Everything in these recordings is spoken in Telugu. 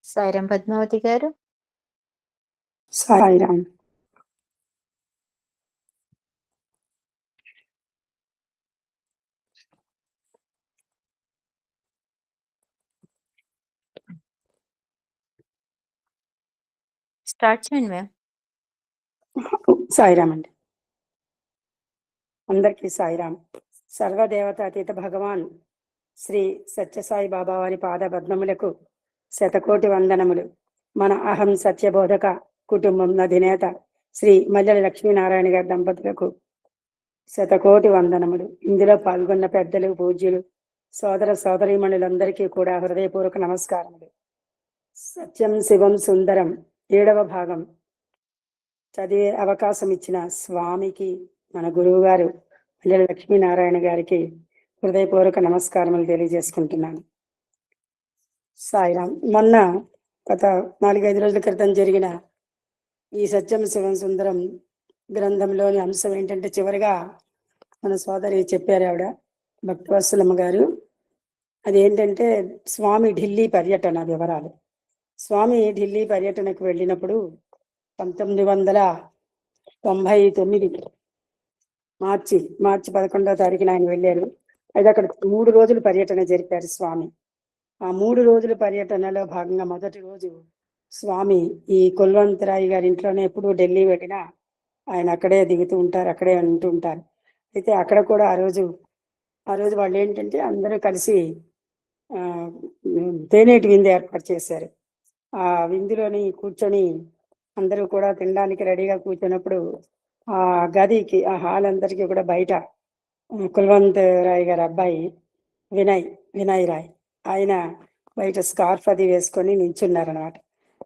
సాయిరాం పద్మావతి గారు. సాయిరాం. స్టార్ట్ చేయండి మ్యామ్. సాయిరాం అండి. అందరికీ సాయిరాం. సర్వదేవతాతీత భగవాన్ శ్రీ సత్యసాయి బాబా వారి పాద పద్మములకు శతకోటి వందనములు. మన అహం సత్యబోధక కుటుంబం అధినేత శ్రీ మల్లెల లక్ష్మీనారాయణ గారి దంపతులకు శతకోటి వందనములు. ఇందులో పాల్గొన్న పెద్దలు, పూజ్యులు, సోదర సోదరీమణులందరికీ కూడా హృదయపూర్వక నమస్కారములు. సత్యం శివం సుందరం 7వ భాగం చదివే అవకాశం ఇచ్చిన స్వామికి, మన గురువు గారు మల్లెల లక్ష్మీనారాయణ గారికి హృదయపూర్వక నమస్కారములు తెలియజేసుకుంటున్నాను. సాయిరాం. మొన్న గత 4-5 రోజుల క్రితం జరిగిన ఈ సత్యం శివం సుందరం గ్రంథంలోని అంశం ఏంటంటే, చివరిగా మన సోదరి చెప్పారు, ఆవిడ భక్తవత్సలమ్మ గారు. అదేంటంటే స్వామి ఢిల్లీ పర్యటన వివరాలు. స్వామి ఢిల్లీ పర్యటనకు వెళ్ళినప్పుడు 1999 మార్చి 11వ తారీఖున ఆయన వెళ్ళారు. అయితే అక్కడ 3 రోజులు పర్యటన జరిపారు స్వామి. ఆ 3 రోజుల పర్యటనలో భాగంగా మొదటి రోజు స్వామి ఈ కుల్వంతరాయ్ గారి ఇంట్లోనే, ఎప్పుడు ఢిల్లీ వెళ్ళినా ఆయన అక్కడే దిగుతూ ఉంటారు, అక్కడే ఉంటూ ఉంటారు. అయితే అక్కడ కూడా ఆ రోజు వాళ్ళు ఏంటంటే అందరూ కలిసి తేనేటి విందు ఏర్పాటు చేశారు. ఆ విందులోని కూర్చొని అందరూ కూడా తినడానికి రెడీగా కూర్చున్నప్పుడు ఆ గదికి, ఆ హాల్ అందరికీ కూడా బయట కుల్వంత్ రాయ్ గారి అబ్బాయి వినయ్ రాయ్, ఆయన బయట స్కార్ఫ్ అది వేసుకొని నించున్నారనమాట.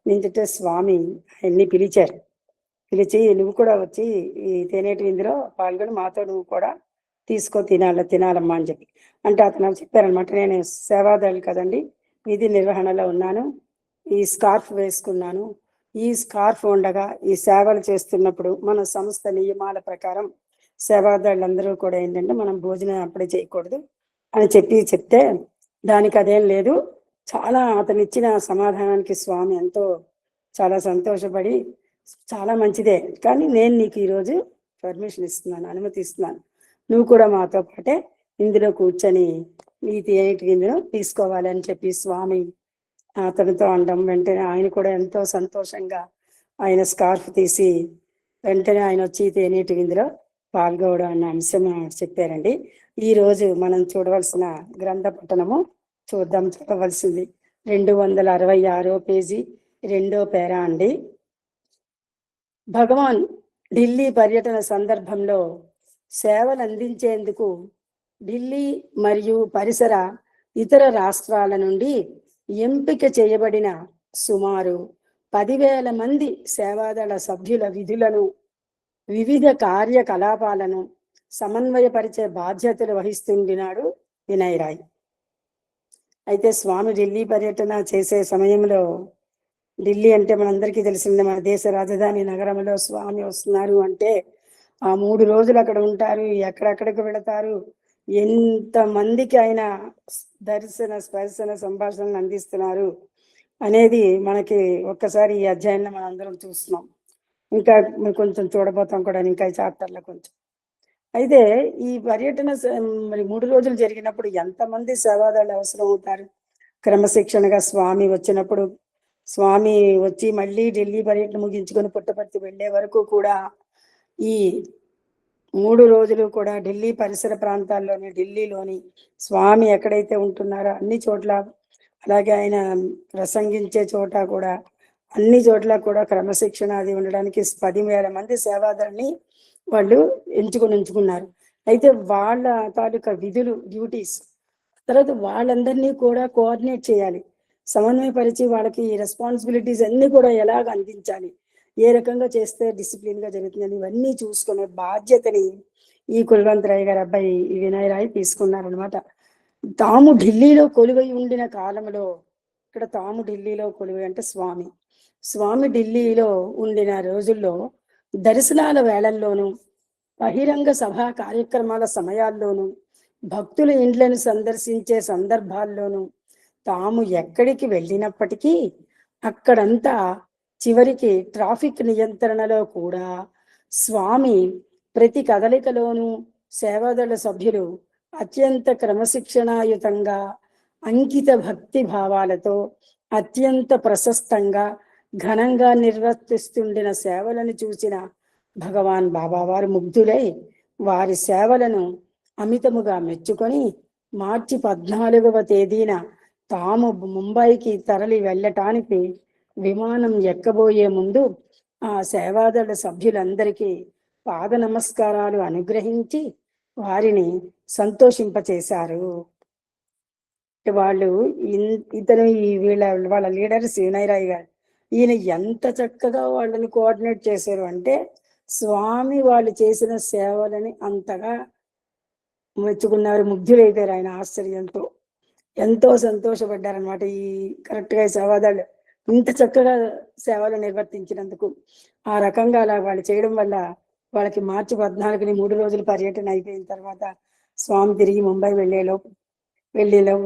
నించుంటే స్వామి ఆయన్ని పిలిచారు. పిలిచి, నువ్వు కూడా వచ్చి ఈ తేనేటి విందులో పాల్గొని మాతో నువ్వు కూడా తినాలమ్మా అని చెప్పి. అంటే అతను చెప్పారనమాట, నేను సేవాదాలు కదండి, విధి నిర్వహణలో ఉన్నాను, ఈ స్కార్ఫ్ వేసుకున్నాను. ఈ స్కార్ఫ్ ఉండగా ఈ సేవలు చేస్తున్నప్పుడు మన సంస్థ నియమాల ప్రకారం సేవాదారులందరూ కూడా ఏంటంటే మనం భోజనం అప్పుడే చేయకూడదు అని చెప్తే, దానికి అదేం లేదు, చాలా అతను ఇచ్చిన సమాధానానికి స్వామి చాలా సంతోషపడి, చాలా మంచిదే, కానీ నేను నీకు ఈరోజు పర్మిషన్ ఇస్తున్నాను, అనుమతి ఇస్తున్నాను, నువ్వు కూడా మాతో పాటే ఇందులో కూర్చొని ఈ తేనేటి విందులో తీసుకోవాలని చెప్పి స్వామి అతనితో అనడం, వెంటనే ఆయన కూడా ఎంతో సంతోషంగా ఆయన స్కార్ఫ్ తీసి వెంటనే ఆయన వచ్చి తేనేటి విందులో పాల్గొవడం అన్న అంశం చెప్పారండి. ఈ రోజు మనం చూడవలసిన గ్రంథ పఠనము చదవలసింది 266వ పేజీ 2వ పేరా అండి. భగవాన్ ఢిల్లీ పర్యటన సందర్భంలో సేవలు అందించేందుకు ఢిల్లీ మరియు పరిసర ఇతర రాష్ట్రాల నుండి ఎంపిక చేయబడిన సుమారు 10,000 మంది సేవాదళ సభ్యుల విధులను, వివిధ కార్యకలాపాలను సమన్వయపరిచే బాధ్యతలు వహిస్తున్నాడు వినయ్ రాయ్. అయితే స్వామి ఢిల్లీ పర్యటన చేసే సమయంలో, ఢిల్లీ అంటే మనందరికీ తెలిసిందే, మన దేశ రాజధాని నగరంలో స్వామి వస్తున్నారు అంటే ఆ 3 రోజులు అక్కడ ఉంటారు, ఎక్కడెక్కడికి వెళతారు, ఎంతమందికి ఆయన దర్శన స్పర్శన సంభాషణలు అందిస్తున్నారు అనేది మనకి ఒక్కసారి ఈ అధ్యాయంలో మనం అందరం చూస్తున్నాం. ఇంకా కొంచెం చూడబోతాం కూడా, ఇంకా ఈ చాప్టర్లో కొంచెం. అయితే ఈ పర్యటన మరి 3 రోజులు జరిగినప్పుడు ఎంతమంది సేవాదారులు అవసరం అవుతారు? క్రమశిక్షణగా స్వామి వచ్చినప్పుడు, స్వామి వచ్చి మళ్ళీ ఢిల్లీ పర్యటన ముగించుకొని పుట్టపర్తి వెళ్ళే వరకు కూడా ఈ 3 రోజులు కూడా ఢిల్లీ పరిసర ప్రాంతాల్లోని, ఢిల్లీలోని స్వామి ఎక్కడైతే ఉంటున్నారో అన్ని చోట్ల, అలాగే ఆయన ప్రసంగించే చోట కూడా, అన్ని చోట్ల కూడా క్రమశిక్షణ అది ఉండడానికి 10,000 మంది సేవాదారుని వాళ్ళు ఉంచుకున్నారు. అయితే వాళ్ళ తాలూకా విధులు, డ్యూటీస్, తర్వాత వాళ్ళందరినీ కూడా కోఆర్డినేట్ చేయాలి, సమన్వయపరిచి వాళ్ళకి రెస్పాన్సిబిలిటీస్ అన్ని కూడా ఎలాగ అందించాలి, ఏ రకంగా చేస్తే డిసిప్లిన్ గా జరుగుతుందని ఇవన్నీ చూసుకునే బాధ్యతని ఈ కుల్వంతరాయ్ గారి అబ్బాయి వినయ్ రాయ్ తీసుకున్నారనమాట. తాము ఢిల్లీలో కొలువై ఉండిన కాలంలో, ఇక్కడ తాము ఢిల్లీలో కొలువై అంటే స్వామి ఢిల్లీలో ఉండిన రోజుల్లో దర్శనాల వేళల్లోనూ, బహిరంగ సభా కార్యక్రమాల సమయాల్లోనూ, భక్తుల ఇండ్లను సందర్శించే సందర్భాల్లోనూ, తాము ఎక్కడికి వెళ్ళినప్పటికీ అక్కడంతా చివరికి ట్రాఫిక్ నియంత్రణలో కూడా స్వామి ప్రతి కదలికలోనూ సేవాదళ సభ్యులు అత్యంత క్రమశిక్షణాయుతంగా అంకిత భక్తి భావాలతో అత్యంత ప్రశస్తంగా ఘనంగా నిర్వర్తిస్తుండిన సేవలను చూసిన భగవాన్ బాబావారు ముగ్ధులై వారి సేవలను అమితముగా మెచ్చుకొని మార్చి 14వ తేదీన తాము ముంబైకి తరలి వెళ్ళటానికి విమానం ఎక్కబోయే ముందు ఆ సేవాదళ సభ్యులందరికీ పాద నమస్కారాలు అనుగ్రహించి వారిని సంతోషింపచేశారు. వాళ్ళు ఇతను వాళ్ళ లీడర్ వినయరాయ్ గారు. ఈయన ఎంత చక్కగా వాళ్ళని కోఆర్డినేట్ చేశారు అంటే స్వామి వాళ్ళు చేసిన సేవలని అంతగా మెచ్చుకున్నారు, ముగ్ధులైపోయారు ఆయన ఆశ్చర్యంతో. ఎంతో సంతోషపడ్డారనమాట. ఈ కరెక్ట్గా సేవాదాళ్ళు ఇంత చక్కగా సేవలు నిర్వర్తించినందుకు. ఆ రకంగా అలా వాళ్ళు చేయడం వల్ల వాళ్ళకి మార్చి 14ని 3 రోజుల పర్యటన అయిపోయిన తర్వాత స్వామి తిరిగి ముంబై వెళ్ళేలోపు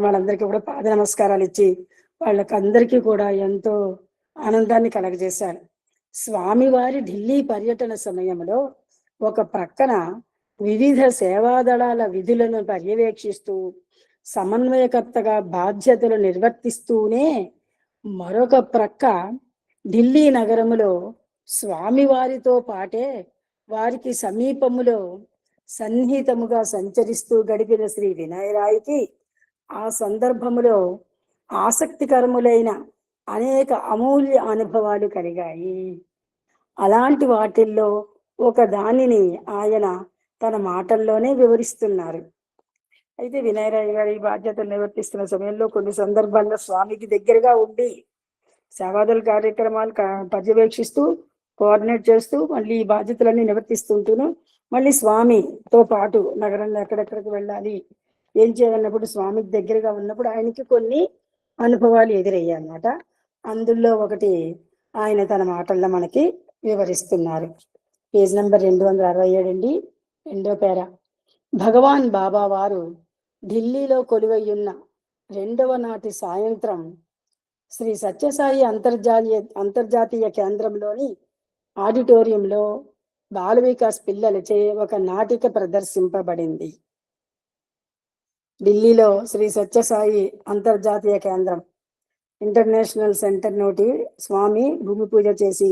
వాళ్ళందరికీ కూడా పాద నమస్కారాలు ఇచ్చి వాళ్ళకి అందరికీ కూడా ఎంతో ఆనందాన్ని కలగజేశారు. స్వామివారి ఢిల్లీ పర్యటన సమయంలో ఒక ప్రక్కన వివిధ సేవాదళాల విధులను పర్యవేక్షిస్తూ సమన్వయకర్తగా బాధ్యతలు నిర్వర్తిస్తూనే మరొక ప్రక్క ఢిల్లీ నగరములో స్వామివారితో పాటే వారికి సమీపములో సన్నిహితముగా సంచరిస్తూ గడిపిన శ్రీ వినయరాయ్కి ఆ సందర్భములో ఆసక్తికరములైన అనేక అమూల్య అనుభవాలు కలిగాయి. అలాంటి వాటిల్లో ఒక దానిని ఆయన తన మాటల్లోనే వివరిస్తున్నారు. అయితే వినయరాయ్ గారి బాధ్యతలు నిర్వర్తిస్తున్న సమయంలో కొన్ని సందర్భాల్లో స్వామికి దగ్గరగా ఉండి సేవాదళ కార్యక్రమాలు పర్యవేక్షిస్తూ కోఆర్డినేట్ చేస్తూ మళ్ళీ ఈ బాధ్యతలన్నీ నిర్వర్తిస్తుంటూను మళ్ళీ స్వామితో పాటు నగరంలో ఎక్కడెక్కడికి వెళ్ళాలి, ఏం చేయాలన్నప్పుడు స్వామికి దగ్గరగా ఉన్నప్పుడు ఆయనకి కొన్ని అనుభవాలు ఎదురయ్యాయి అన్నమాట. అందులో ఒకటి ఆయన తన మాటల్లో మనకి వివరిస్తున్నారు. పేజ్ నెంబర్ 267 అండి, 2వ పేర. భగవాన్ బాబా వారు ఢిల్లీలో కొలువయ్యున్న 2వ నాటి సాయంత్రం శ్రీ సత్యసాయి అంతర్జాతీయ కేంద్రంలోని ఆడిటోరియంలో బాల వికాస్ పిల్లలచే ఒక నాటిక ప్రదర్శింపబడింది. ఢిల్లీలో శ్రీ సత్యసాయి అంతర్జాతీయ కేంద్రం ఇంటర్నేషనల్ సెంటర్ నోటి స్వామి భూమి పూజ చేసి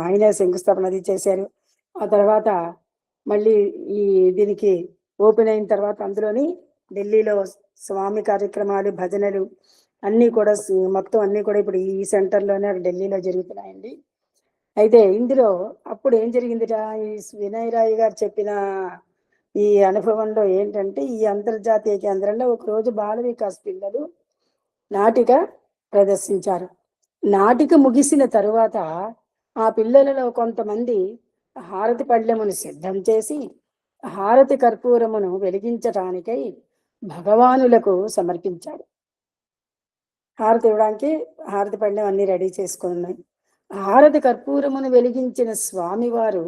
ఆయన శంకుస్థాపన అది చేశారు. ఆ తర్వాత మళ్ళీ ఈ దీనికి ఓపెన్ అయిన తర్వాత అందులోని ఢిల్లీలో స్వామి కార్యక్రమాలు, భజనలు అన్నీ కూడా మొత్తం అన్నీ కూడా ఇప్పుడు ఈ సెంటర్లోనే ఢిల్లీలో జరుగుతున్నాయండి. అయితే ఇందులో అప్పుడు ఏం జరిగిందిట, ఈ వినయరాయ్ గారు చెప్పిన ఈ అనుభవంలో ఏంటంటే ఈ అంతర్జాతీయ కేంద్రంలో ఒకరోజు బాల వికాస్ పిల్లలు నాటిక ప్రదర్శించారు. నాటిక ముగిసిన తరువాత ఆ పిల్లలలో కొంతమంది హారతి పళ్ళెమును సిద్ధం చేసి హారతి కర్పూరమును వెలిగించటానికై భగవానులకు సమర్పించాడు. హారతి ఇవ్వడానికి హారతి పళ్ళెం అన్ని రెడీ చేసుకున్నాయి. హారతి కర్పూరమును వెలిగించిన స్వామివారు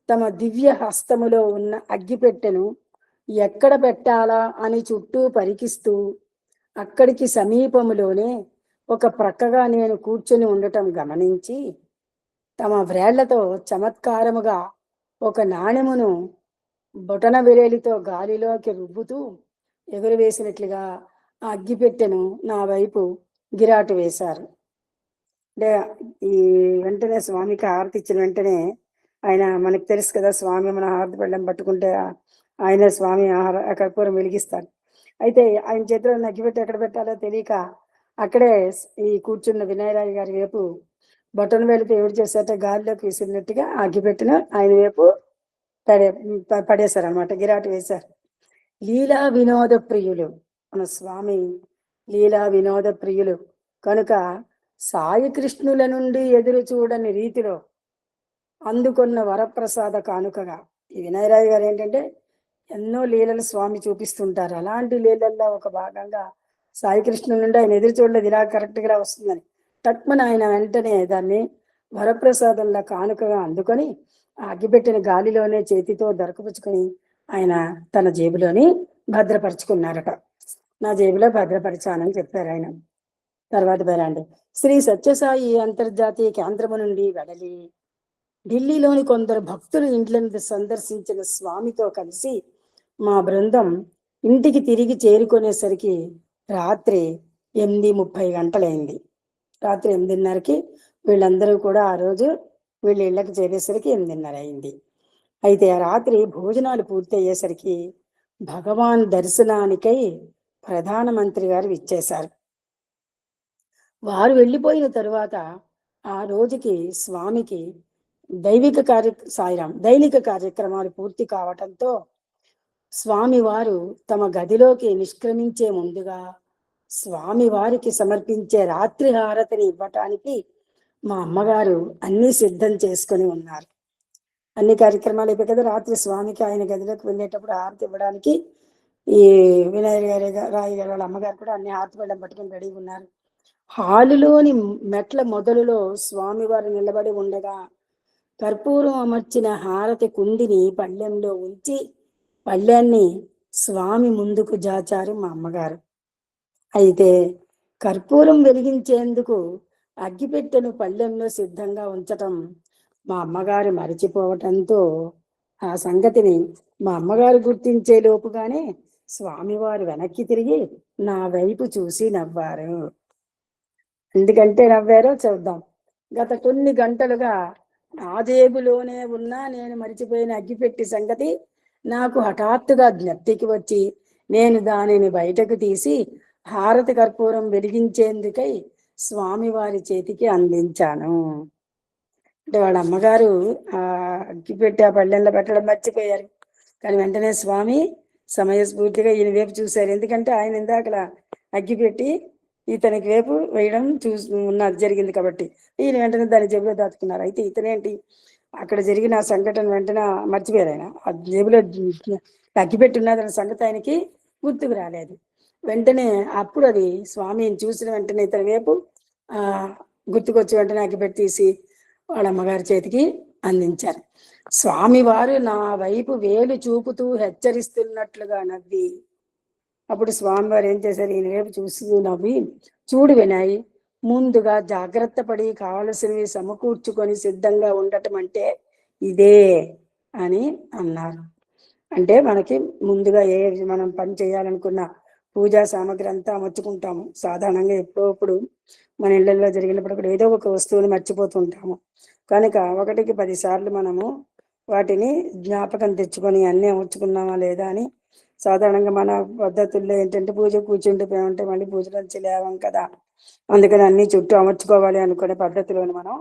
తమ దివ్య హస్తములో ఉన్న అగ్గిపెట్టెను ఎక్కడ పెట్టాలా అని చుట్టూ పరికిస్తూ అక్కడికి సమీపములోనే ఒక ప్రక్కగా నేను కూర్చొని ఉండటం గమనించి తమ వ్రేళ్లతో చమత్కారముగా ఒక నాణెమును బొటన విరేలితో గాలిలోకి రుబ్బుతూ ఎగురవేసినట్లుగా ఆ అగ్గిపెట్టెను నా వైపు గిరాటు వేశారు. అంటే ఈ వెంటనే స్వామికి హారతి ఇచ్చిన వెంటనే ఆయన, మనకు తెలుసు కదా స్వామి మన హారతి పళ్ళెం పట్టుకుంటే ఆయన స్వామి కర్పూరం వెలిగిస్తారు. అయితే ఆయన చేతిలో అగ్గిపెట్టి ఎక్కడ పెట్టాలో తెలియక అక్కడే ఈ కూర్చున్న వినయరాయ్ గారి వైపు బొటన వేలితో ఎవరు చేశారట గాలిలోకి విసిరినట్టుగా అగ్గిపెట్టిన ఆయన వైపు పడేశారు అనమాట, గిరాటు వేశారు. లీలా వినోద ప్రియులు మన స్వామి, లీలా వినోద ప్రియులు కనుక సాయి కృష్ణుల నుండి ఎదురు చూడని రీతిలో అందుకున్న వరప్రసాద కానుకగా ఈ వినయరాయ్ గారు ఏంటంటే ఎన్నో లీలలు స్వామి చూపిస్తుంటారు. అలాంటి లీలల్లో ఒక భాగంగా సాయి కృష్ణుల నుండి ఆయన ఎదురు చూడలేదు, ఇలా కరెక్ట్గా వస్తుందని తక్కువ ఆయన వెంటనే దాన్ని వరప్రసాదంలో కానుకగా అందుకొని అగ్గిపెట్టిన గాలిలోనే చేతితో దొరకపుచ్చుకొని ఆయన తన జేబులోని భద్రపరుచుకున్నారట. నా జేబులో భద్రపరిచానని చెప్పారు ఆయన. తర్వాత బెరండి. శ్రీ సత్యసాయి అంతర్జాతీయ కేంద్రము నుండి వెడలి ఢిల్లీలోని కొందరు భక్తులు ఇండ్లను సందర్శించిన స్వామితో కలిసి మా బృందం ఇంటికి తిరిగి చేరుకునేసరికి రాత్రి 8:30 గంటలైంది. రాత్రి 8:30కి వీళ్ళందరూ కూడా ఆ రోజు వీళ్ళ ఇళ్ళకి చేరేసరికి 8:30 అయింది. అయితే ఆ రాత్రి భోజనాలు పూర్తయ్యేసరికి భగవాన్ దర్శనానికై ప్రధానమంత్రి గారు విచ్చేశారు. వారు వెళ్ళిపోయిన తరువాత ఆ రోజుకి స్వామికి దైనిక కార్యక్రమాలు పూర్తి కావటంతో స్వామివారు తమ గదిలోకి నిష్క్రమించే ముందుగా స్వామివారికి సమర్పించే రాత్రి హారతిని ఇవ్వటానికి మా అమ్మగారు అన్నీ సిద్ధం చేసుకొని ఉన్నారు. అన్ని కార్యక్రమాలు అయిపోయి కదా, రాత్రి స్వామికి ఆయన గదిలోకి వెళ్ళేటప్పుడు హారతి ఇవ్వడానికి ఈ వినాయక గారి రాయి గారి వాళ్ళ అమ్మగారు కూడా అన్ని హారతి పళ్ళెం పట్టుకొని రెడీగా ఉన్నారు. హాలులోని మెట్ల మొదలులో స్వామివారు నిలబడి ఉండగా కర్పూరం అమర్చిన హారతి కుండిని పళ్ళెంలో ఉంచి పళ్ళెన్ని స్వామి ముందుకు జాచారు మా అమ్మగారు. అయితే కర్పూరం వెలిగించేందుకు అగ్గిపెట్టెను పళ్ళెంలో సిద్ధంగా ఉంచటం మా అమ్మగారు మరిచిపోవటంతో ఆ సంగతిని మా అమ్మగారు గుర్తించే లోపుగానే స్వామివారు వెనక్కి తిరిగి నా వైపు చూసి నవ్వారు. ఎందుకంటే నవ్వారో చూద్దాం. గత కొన్ని గంటలుగా నా జేబులోనే ఉన్న నేను మరిచిపోయిన అగ్గిపెట్టి సంగతి నాకు హఠాత్తుగా జ్ఞప్తికి వచ్చి నేను దానిని బయటకు తీసి హారతి కర్పూరం వెలిగించేందుకై స్వామివారి చేతికి అందించాను. అంటే వాళ్ళ అమ్మగారు ఆ అగ్గిపెట్టి ఆ పళ్ళెంలో పెట్టడం మర్చిపోయారు. కానీ వెంటనే స్వామి సమయస్ఫూర్తిగా ఈయన వైపు చూశారు. ఎందుకంటే ఆయన ఇందాకలా అగ్గిపెట్టి ఇతనికి వైపు వేయడం ఉన్నది జరిగింది కాబట్టి ఈయన వెంటనే దాని జేబులో దాచుకున్నారు. అయితే ఇతనేంటి అక్కడ జరిగిన ఆ సంఘటన వెంటనే మర్చిపోయారు. ఆయన ఆ జేబులో అగ్గిపెట్టి ఉన్నదన్న సంగతి ఆయనకి గుర్తుకు రాలేదు. వెంటనే అప్పుడు అది స్వామిని చూసిన వెంటనే ఇతని వైపు గుర్తుకొచ్చి వెంటనే అగ్గిపెట్టి తీసి వాళ్ళ అమ్మగారి చేతికి అందించారు. స్వామివారు నా వైపు వేలు చూపుతూ హెచ్చరిస్తున్నట్లుగా నవ్వి అప్పుడు స్వామివారు ఏం చేశారు, ఈయన వైపు చూసి నవ్వి, చూడు వినాయి, ముందుగా జాగ్రత్త పడి కావలసినవి సమకూర్చుకొని సిద్ధంగా ఉండటం అంటే ఇదే అని అన్నారు. అంటే మనకి ముందుగా మనం పని చేయాలనుకున్న పూజా సామాగ్రి అంతా అమర్చుకుంటాము. సాధారణంగా ఎప్పుడప్పుడు మన ఇళ్లలో జరిగినప్పుడు కూడా ఏదో ఒక వస్తువుని మర్చిపోతుంటాము. కనుక 1కి 10 సార్లు మనము వాటిని జ్ఞాపకం తెచ్చుకొని అన్నీ అమర్చుకున్నామా లేదా అని సాధారణంగా మన పద్ధతుల్లో ఏంటంటే పూజ కూర్చుండిపోయామంటే మళ్ళీ పూజలోంచి లేవం కదా, అందుకని అన్ని చుట్టూ అమర్చుకోవాలి అనుకునే పద్ధతిలోని మనం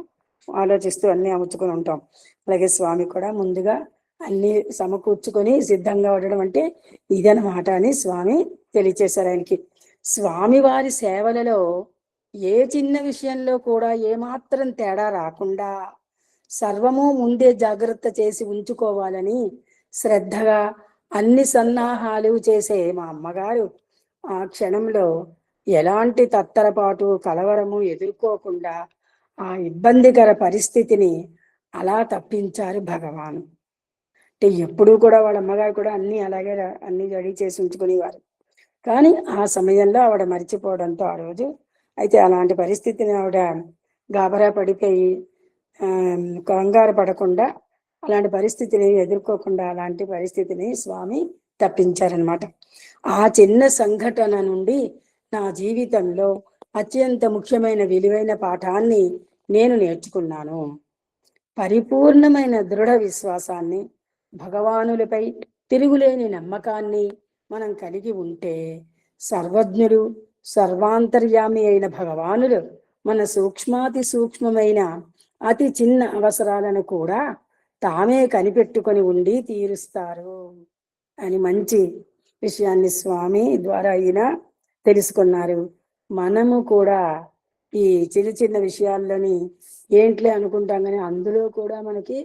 ఆలోచిస్తూ అన్ని అమర్చుకొని ఉంటాం. అలాగే స్వామి కూడా ముందుగా అన్ని సమకూర్చుకొని సిద్ధంగా ఉండడం అంటే ఇదనమాట అని స్వామి తెలియచేశారు. ఆయనకి స్వామివారి సేవలలో ఏ చిన్న విషయంలో కూడా ఏమాత్రం తేడా రాకుండా సర్వము ముందే జాగ్రత్త చేసి ఉంచుకోవాలని శ్రద్ధగా అన్ని సన్నాహాలు చేసే మా అమ్మగారు ఆ క్షణంలో ఎలాంటి తత్తరపాటు కలవరము ఎదుర్కోకుండా ఆ ఇబ్బందికర పరిస్థితిని అలా తప్పించారు భగవాను. అంటే ఎప్పుడూ కూడా వాళ్ళ అమ్మగారు కూడా అన్ని అలాగే అన్ని రెడీ చేసి ఉంచుకునేవారు. కానీ ఆ సమయంలో ఆవిడ మర్చిపోవడంతో ఆ రోజు అయితే అలాంటి పరిస్థితిని ఆవిడ గాబరా పడిపోయి కంగారు పడకుండా అలాంటి పరిస్థితిని ఎదుర్కోకుండా అలాంటి పరిస్థితిని స్వామి తప్పించారనమాట. ఆ చిన్న సంఘటన నుండి నా జీవితంలో అత్యంత ముఖ్యమైన విలువైన పాఠాన్ని నేను నేర్చుకున్నాను. పరిపూర్ణమైన దృఢ విశ్వాసాన్ని, భగవానులపై తిరుగులేని నమ్మకాన్ని మనం కలిగి ఉంటే సర్వజ్ఞుడు సర్వాంతర్యామి అయిన భగవానులు మన సూక్ష్మాతి సూక్ష్మమైన అతి చిన్న అవసరాలను కూడా తామే కనిపెట్టుకొని ఉండి తీరుస్తారు అని మంచి విషయాన్ని స్వామి ద్వారా ఈయన తెలుసుకున్నారు. మనము కూడా ఈ చిన్న చిన్న విషయాల్లోని ఏంట్లే అనుకుంటాం, కానీ అందులో కూడా మనకి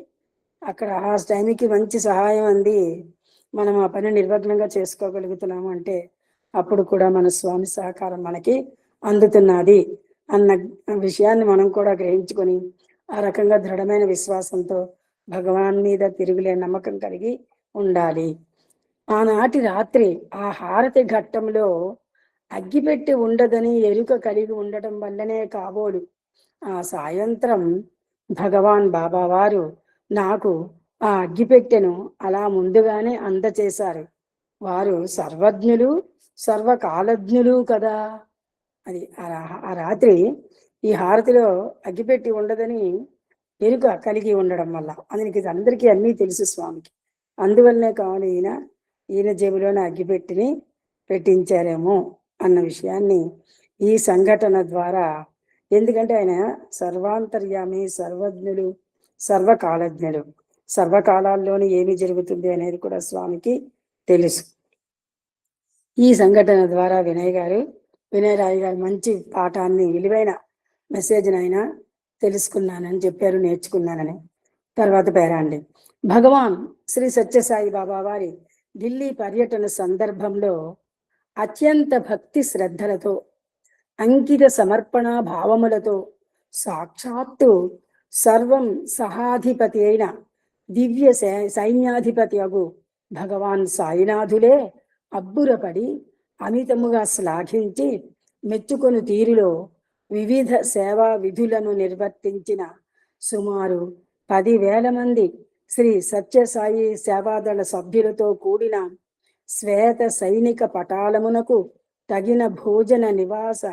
అక్కడ ఆ టైంకి మంచి సహాయం అంది మనం ఆ పని నిర్విఘ్నంగా చేసుకోగలుగుతున్నాము అంటే అప్పుడు కూడా మన స్వామి సహకారం మనకి అందుతున్నది అన్న విషయాన్ని మనం కూడా గ్రహించుకొని ఆ రకంగా దృఢమైన విశ్వాసంతో భగవాన్ మీద తిరుగులే నమ్మకం కలిగి ఉండాలి. ఆనాటి రాత్రి ఆ హారతి ఘట్టంలో అగ్గిపెట్టి ఉండదని ఎరుక కలిగి ఉండటం వల్లనే కాబోలు ఆ సాయంత్రం భగవాన్ బాబా వారు నాకు ఆ అగ్గిపెట్టెను అలా ముందుగానే అందచేశారు. వారు సర్వజ్ఞులు, సర్వకాలజ్ఞులు కదా. అది ఆ రాత్రి ఈ హారతిలో అగ్గిపెట్టి ఉండదని ఎరుక కలిగి ఉండడం వల్ల అతనికి అందరికీ అన్నీ తెలుసు స్వామికి. అందువల్లనే కావాలి ఈయన జేబులోనే అగ్గిపెట్టిని పెట్టించారేమో అన్న విషయాన్ని ఈ సంఘటన ద్వారా, ఎందుకంటే ఆయన సర్వాంతర్యామి, సర్వజ్ఞులు, సర్వకాలజ్ఞులు. సర్వకాలాల్లోని ఏమి జరుగుతుంది అనేది కూడా స్వామికి తెలుసు. ఈ సంఘటన ద్వారా వినయ్ రాయ్ గారు మంచి పాఠాన్ని, విలువైన మెసేజ్ని ఆయన తెలుసుకున్నానని చెప్పారు, నేర్చుకున్నానని. తర్వాత పేరాండి. భగవాన్ శ్రీ సత్యసాయి బాబా వారి ఢిల్లీ పర్యటన సందర్భంలో అత్యంత భక్తి శ్రద్ధలతో, అంకిత సమర్పణ భావములతో సాక్షాత్తు సర్వం సహాధిపతి అయిన దివ్య సైన్యాధిపతి అగు భగవాన్ సాయినాథులే అబ్బురపడి అమితముగా శ్లాఘించి మెచ్చుకొని తీరులో వివిధ సేవా విధులను నిర్వర్తించిన సుమారు 10,000 మంది శ్రీ సత్యసాయి సేవాదళ సభ్యులతో కూడిన శ్వేత సైనిక పటాలమునకు తగిన భోజన నివాస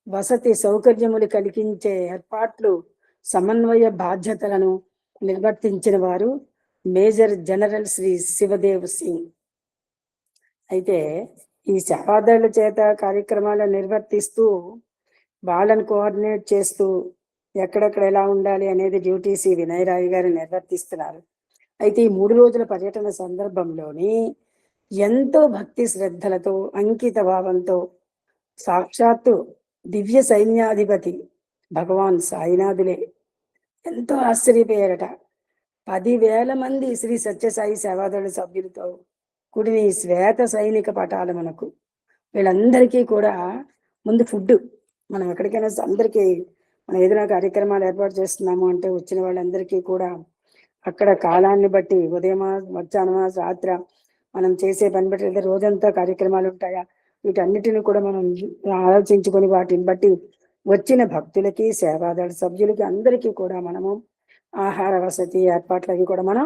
వసతి సౌకర్యములు కలిగించే ఏర్పాట్లు, సమన్వయ బాధ్యతలను నిర్వర్తించిన వారు మేజర్ జనరల్ శ్రీ శివదేవ్ సింగ్. అయితే ఈ సేవాదళ చేత కార్యక్రమాలను నిర్వర్తిస్తూ, వాళ్ళని కోఆర్డినేట్ చేస్తూ, ఎక్కడెక్కడ ఎలా ఉండాలి అనేది డ్యూటీస్ వినయ్ రాయ్ గారు నిర్వర్తిస్తున్నారు. అయితే ఈ 3 రోజుల పర్యటన సందర్భంలోని ఎంతో భక్తి శ్రద్ధలతో, అంకిత భావంతో సాక్షాత్తు దివ్య సైన్యాధిపతి భగవాన్ సాయినాథులే ఎంతో ఆశ్చర్యపోయారట. 10,000 మంది శ్రీ సత్యసాయి సేవాదళ సభ్యులతో కూడిన ఈ శ్వేత సైనిక పటాలమునకు వీళ్ళందరికీ కూడా ముందు ఫుడ్, మనం ఎక్కడికైనా అందరికీ మనం ఏదైనా కార్యక్రమాలు ఏర్పాటు చేస్తున్నాము అంటే వచ్చిన వాళ్ళందరికీ కూడా అక్కడ కాలాన్ని బట్టి ఉదయమా, మధ్యాహ్నమా, రాత్ర మనం చేసే పని బట్టి రోజంతా కార్యక్రమాలు ఉంటాయా, వీటన్నిటిని కూడా మనం ఆలోచించుకొని వాటిని బట్టి వచ్చిన భక్తులకి, సేవాదళ సభ్యులకి అందరికీ కూడా మనము ఆహార వసతి ఏర్పాట్లకి కూడా మనం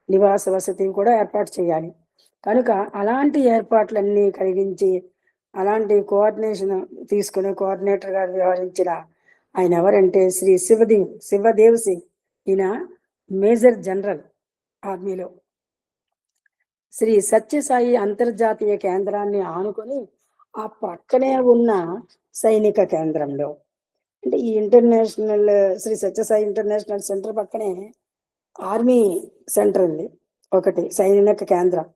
నివాస వసతి కూడా ఏర్పాటు చేయాలి. కనుక అలాంటి ఏర్పాట్లన్నీ కలిగించి అలాంటి కోఆర్డినేషన్ తీసుకుని కోఆర్డినేటర్ గారు వ్యవహరించిన ఆయన ఎవరంటే శ్రీ శివదేవ్ సింగ్. ఈయన మేజర్ జనరల్ ఆర్మీలో. శ్రీ సత్యసాయి అంతర్జాతీయ కేంద్రాన్ని ఆనుకొని ఆ పక్కనే ఉన్న సైనిక కేంద్రంలో, అంటే ఈ international Sri Sathya Sai international centre పక్కనే ఆర్మీ సెంటర్ ఉంది ఒకటి, సైనిక కేంద్రం.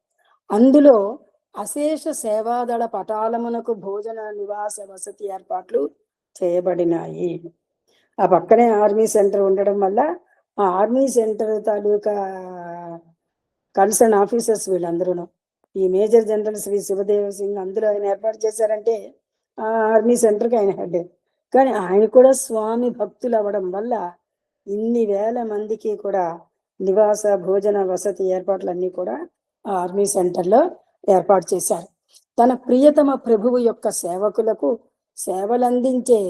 అందులో అశేష సేవాదళ పటాలమునకు భోజన నివాస వసతి ఏర్పాట్లు చేయబడినాయి. ఆ పక్కనే ఆర్మీ సెంటర్ ఉండడం వల్ల ఆ ఆర్మీ సెంటర్ తాలూకా కన్సర్న్ ఆఫీసర్స్ వీళ్ళందరూ, ఈ మేజర్ జనరల్ శ్రీ శివదేవ్ సింగ్ అందులో ఆయన ఏర్పాటు చేశారంటే ఆ ఆర్మీ సెంటర్కి ఆయన హెడ్. కానీ ఆయన కూడా స్వామి భక్తులు అవ్వడం వల్ల ఇన్ని వేల మందికి కూడా నివాస భోజన వసతి ఏర్పాట్లన్నీ కూడా ఆ ఆర్మీ సెంటర్లో ఏర్పాటు చేశారు. తన ప్రియతమ ప్రభువు యొక్క సేవకులకు సేవలందించే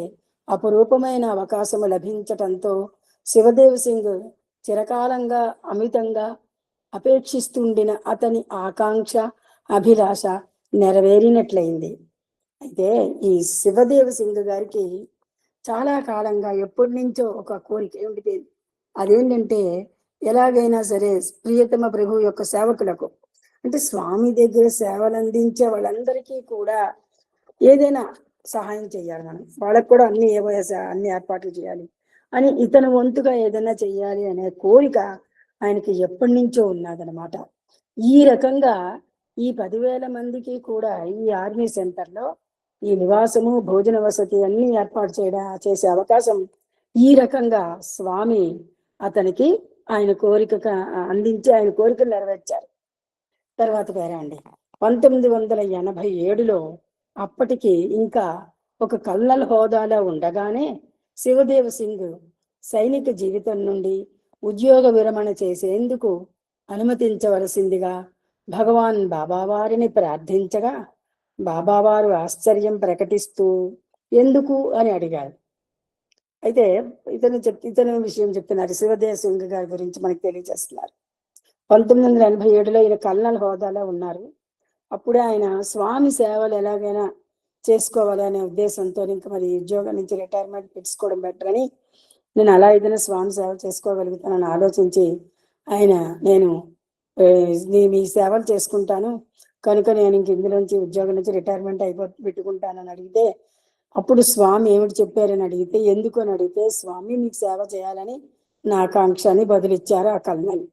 అపురూపమైన అవకాశము లభించటంతో శివదేవ్ సింగ్ చిరకాలంగా అమితంగా అపేక్షిస్తుండిన అతని ఆకాంక్ష, అభిలాష నెరవేరినట్లయింది. అయితే ఈ శివదేవ్ సింగ్ గారికి చాలా కాలంగా ఎప్పటి నుంచో ఒక కోరిక ఏమిటి, అదేంటంటే ఎలాగైనా సరే ప్రియతమ ప్రభు యొక్క సేవకులకు, అంటే స్వామి దగ్గర సేవలు అందించే వాళ్ళందరికీ కూడా ఏదైనా సహాయం చేయాలి, మనం వాళ్ళకు కూడా అన్ని ఏర్పాట్లు చేయాలి అని ఇతను వంతుగా ఏదైనా చెయ్యాలి అనే కోరిక ఆయనకి ఎప్పటి నుంచో ఉన్నదనమాట. ఈ రకంగా ఈ 10,000 మందికి కూడా ఈ ఆర్మీ సెంటర్లో ఈ నివాసము, భోజన వసతి అన్ని ఏర్పాటు చేసే అవకాశం ఈ రకంగా స్వామి అతనికి ఆయన కోరిక అందించి ఆయన కోరికలు నెరవేర్చారు. తర్వాత పేరండి 1987లో అప్పటికి ఇంకా ఒక కల్నల్ హోదాలో ఉండగానే శివదేవ్ సింగ్ సైనిక జీవితం నుండి ఉద్యోగ విరమణ చేసేందుకు అనుమతించవలసిందిగా భగవాన్ బాబా వారిని ప్రార్థించగా బాబావారు ఆశ్చర్యం ప్రకటిస్తూ ఎందుకు అని అడిగారు. అయితే ఇతని విషయం చెప్తున్నారు. శివదేవ్ సింగ్ గారి గురించి మనకు తెలియజేస్తున్నారు. 1987లో ఈయన కల్నల్ హోదాలో ఉన్నారు. అప్పుడే ఆయన స్వామి సేవలు ఎలాగైనా చేసుకోవాలి అనే ఉద్దేశంతో ఇంకా మరి ఉద్యోగం నుంచి రిటైర్మెంట్ పెట్టుకోవడం బెటర్ అని, నేను అలా ఏదైనా స్వామి సేవ చేసుకోగలుగుతానని ఆలోచించి ఆయన నేను మీ సేవలు చేసుకుంటాను కనుక నేను ఇంక ఇందులోంచి ఉద్యోగం నుంచి రిటైర్మెంట్ పెట్టుకుంటానని అడిగితే, అప్పుడు స్వామి ఏమిటి చెప్పారని అడిగితే, ఎందుకు అని అడిగితే, స్వామి మీకు సేవ చేయాలని నా ఆకాంక్ష అని బదులిచ్చారు ఆ కల్నల్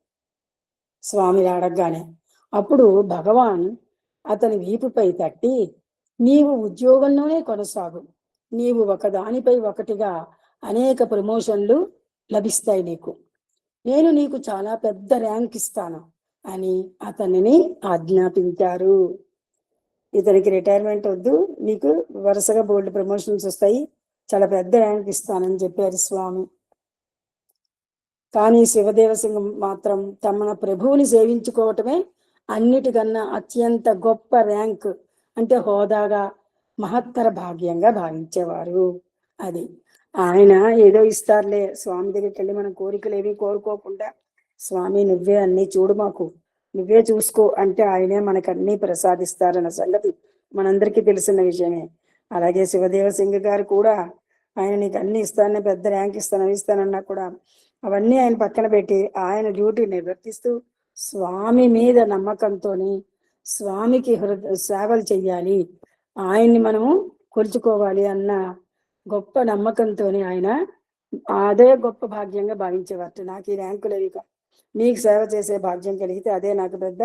స్వామి అడగగానే. అప్పుడు భగవాన్ అతని వీపుపై తట్టి, నీవు ఉద్యోగంలోనే కొనసాగు, నీవు ఒకదానిపై ఒకటిగా అనేక ప్రమోషన్లు లభిస్తాయి నీకు, నేను నీకు చాలా పెద్ద ర్యాంక్ ఇస్తాను అని అతనిని ఆజ్ఞాపించారు. ఇతనికి రిటైర్మెంట్ వద్దు, నీకు వరుసగా బోల్డ్ ప్రమోషన్స్ వస్తాయి, చాలా పెద్ద ర్యాంక్ ఇస్తానని చెప్పారు స్వామి. కానీ శివదేవ సింగ్ మాత్రం తమ ప్రభువుని సేవించుకోవటమే అన్నిటికన్నా అత్యంత గొప్ప ర్యాంక్, అంటే హోదాగా మహత్తర భాగ్యంగా భావించేవారు. అది ఆయన ఏదో ఇస్తారులే, స్వామి దగ్గరికి వెళ్ళి మనం కోరికలు ఏవి కోరుకోకుండా, స్వామి నువ్వే అన్ని చూడు, మాకు నువ్వే చూసుకో అంటే ఆయనే మనకు అన్ని ప్రసాదిస్తారన్న సంగతి మనందరికీ తెలిసిన విషయమే. అలాగే శివదేవ సింగ్ గారు కూడా ఆయన నీకు అన్ని ఇస్తానని, పెద్ద ర్యాంక్ ఇస్తానన్నా కూడా అవన్నీ ఆయన పక్కన పెట్టి ఆయన డ్యూటీ నిర్వర్తిస్తూ స్వామి మీద నమ్మకంతో స్వామికి సేవలు చెయ్యాలి, ఆయన్ని మనము కొలుచుకోవాలి అన్న గొప్ప నమ్మకంతో ఆయన అదే గొప్ప భాగ్యంగా భావించేవారు. నాకు ఈ ర్యాంకులు అవి మీకు సేవ చేసే భాగ్యం కలిగితే అదే నాకు పెద్ద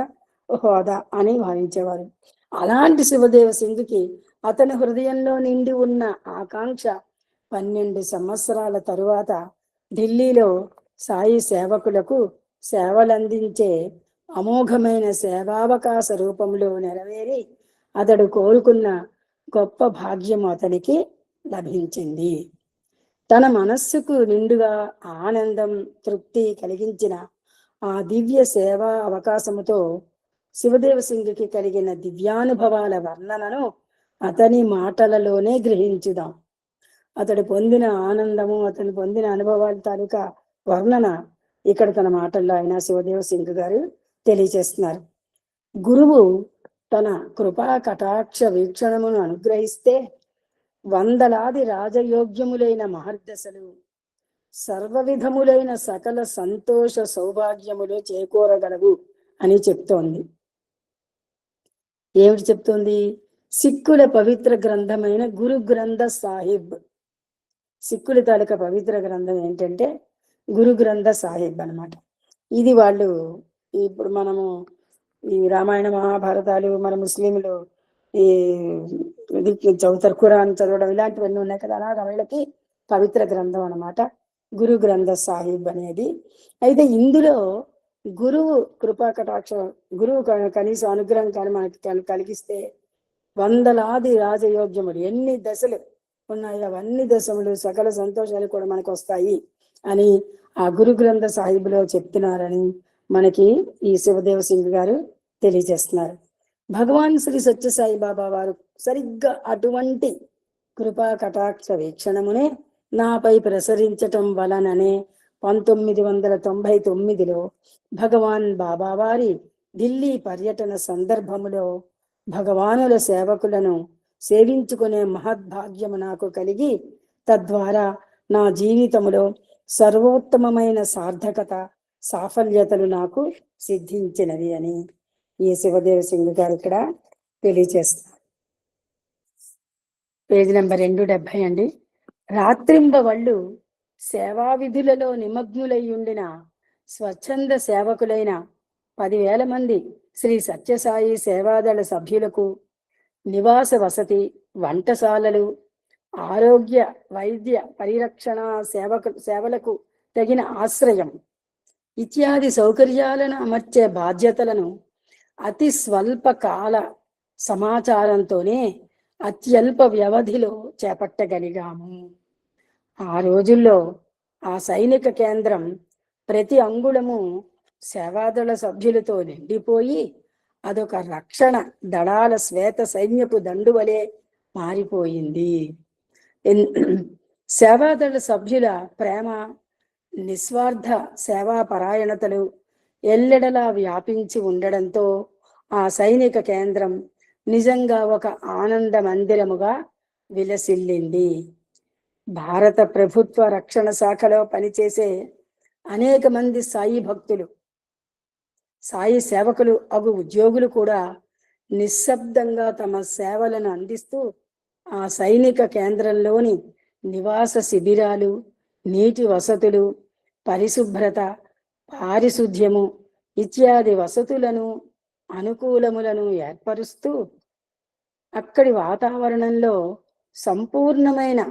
హోదా అని భావించేవారు. అలాంటి శివదేవ సింగ్కి అతని హృదయంలో నిండి ఉన్న ఆకాంక్ష 12 సంవత్సరాల తరువాత ఢిల్లీలో సాయి సేవకులకు సేవలందించే అమోఘమైన సేవావకాశ రూపంలో నెరవేరి అతడు కోరుకున్న గొప్ప భాగ్యం అతనికి లభించింది. తన మనస్సుకు నిండుగా ఆనందం, తృప్తి కలిగించిన ఆ దివ్య సేవా అవకాశముతో శివదేవ సింగ్కి కలిగిన దివ్యానుభవాల వర్ణనను అతని మాటలలోనే గ్రహించుదాం. అతడు పొందిన ఆనందము, అతను పొందిన అనుభవాల తాలూకా వర్ణన ఇక్కడ తన మాటల్లో ఆయన శివదేవ సింగ్ గారు తెలియజేస్తున్నారు. గురువు తన కృపా కటాక్ష వీక్షణమును అనుగ్రహిస్తే వందలాది రాజయోగ్యములైన మహర్దశలు, సర్వవిధములైన సకల సంతోష సౌభాగ్యములు చేకూరగలవు అని చెప్తోంది. ఏమిటి చెప్తోంది? సిక్కుల పవిత్ర గ్రంథమైన గురు గ్రంథ సాహిబ్. సిక్కుల తాలూకా పవిత్ర గ్రంథం ఏంటంటే గురు గ్రంథ సాహిబ్ అనమాట. ఇది వాళ్ళు ఇప్పుడు మనము ఈ రామాయణ మహాభారతాలు మన ముస్లింలు ఈ చదువుతారు, ఖురాన్ చదవడం ఇలాంటివన్నీ ఉన్నాయి కదా, అలాగా వీళ్ళకి పవిత్ర గ్రంథం అనమాట గురు గ్రంథ సాహిబ్ అనేది. అయితే ఇందులో గురువు కృపా కటాక్ష, గురువు కనీసం అనుగ్రహం కానీ మనకి కలిగిస్తే వందలాది రాజయోగ్యములు, ఎన్ని దశలు ఉన్నాయి అవన్నీ దశములు, సకల సంతోషాలు కూడా మనకు వస్తాయి అని ఆ గురు గ్రంథ సాహిబ్లో చెప్తున్నారని మనకి ఈ శివదేవ సింగ్ గారు తెలియజేస్తున్నారు. భగవాన్ శ్రీ సత్యసాయి బాబా వారు సరిగ్గా అటువంటి కృపా కటాక్ష వీక్షణమునే నాపై ప్రసరించటం వలననే 1999లో భగవాన్ బాబా వారి ఢిల్లీ పర్యటన సందర్భములో భగవానుల సేవకులను సేవించుకునే మహద్భాగ్యము నాకు కలిగి తద్వారా నా జీవితములో సర్వోత్తమమైన సార్థకత, సాఫల్యతలు నాకు సిద్ధించినవి అని ఈ శివదేవ సింగ్ గారు ఇక్కడ తెలియజేస్తారు. పేజీ నెంబర్ 270 అండి. రాత్రింబవళ్ళు సేవా విధులలో నిమగ్నులై ఉండిన స్వచ్ఛంద సేవకులైన 10,000 మంది శ్రీ సత్యసాయి సేవాదళ సభ్యులకు నివాస వసతి, వంటశాలలు, ఆరోగ్య వైద్య పరిరక్షణ సేవలకు తగిన ఆశ్రయం ఇత్యాది సౌకర్యాలను అమర్చే బాధ్యతలను అతి స్వల్ప కాల సమాచారంతోనే అత్యల్ప వ్యవధిలో చేపట్టగలిగాము. ఆ రోజుల్లో ఆ సైనిక కేంద్రం ప్రతి అంగుళము సేవాదళ సభ్యులతో నిండిపోయి అదొక రక్షణ దళాల శ్వేత సైన్యపు దండు వలె మారిపోయింది. సేవాదళ సభ్యుల ప్రేమ, నిస్వార్థ సేవా పరాయణతలు ఎల్లెడలా వ్యాపించి ఉండడంతో ఆ సైనిక కేంద్రం నిజంగా ఒక ఆనంద మందిరముగా విలసిల్లింది. భారత ప్రభుత్వ రక్షణ శాఖలో పనిచేసే అనేక మంది సాయి భక్తులు, సాయి సేవకులు అగు ఉద్యోగులు కూడా నిశ్శబ్దంగా తమ సేవలను అందిస్తూ ఆ సైనిక కేంద్రంలోని నివాస శిబిరాలు, నీటి వసతులు, పరిశుభ్రత, పారిశుధ్యము ఇత్యాది వసతులను, అనుకూలములను ఏర్పరుస్తూ అక్కడి వాతావరణంలో సంపూర్ణమైన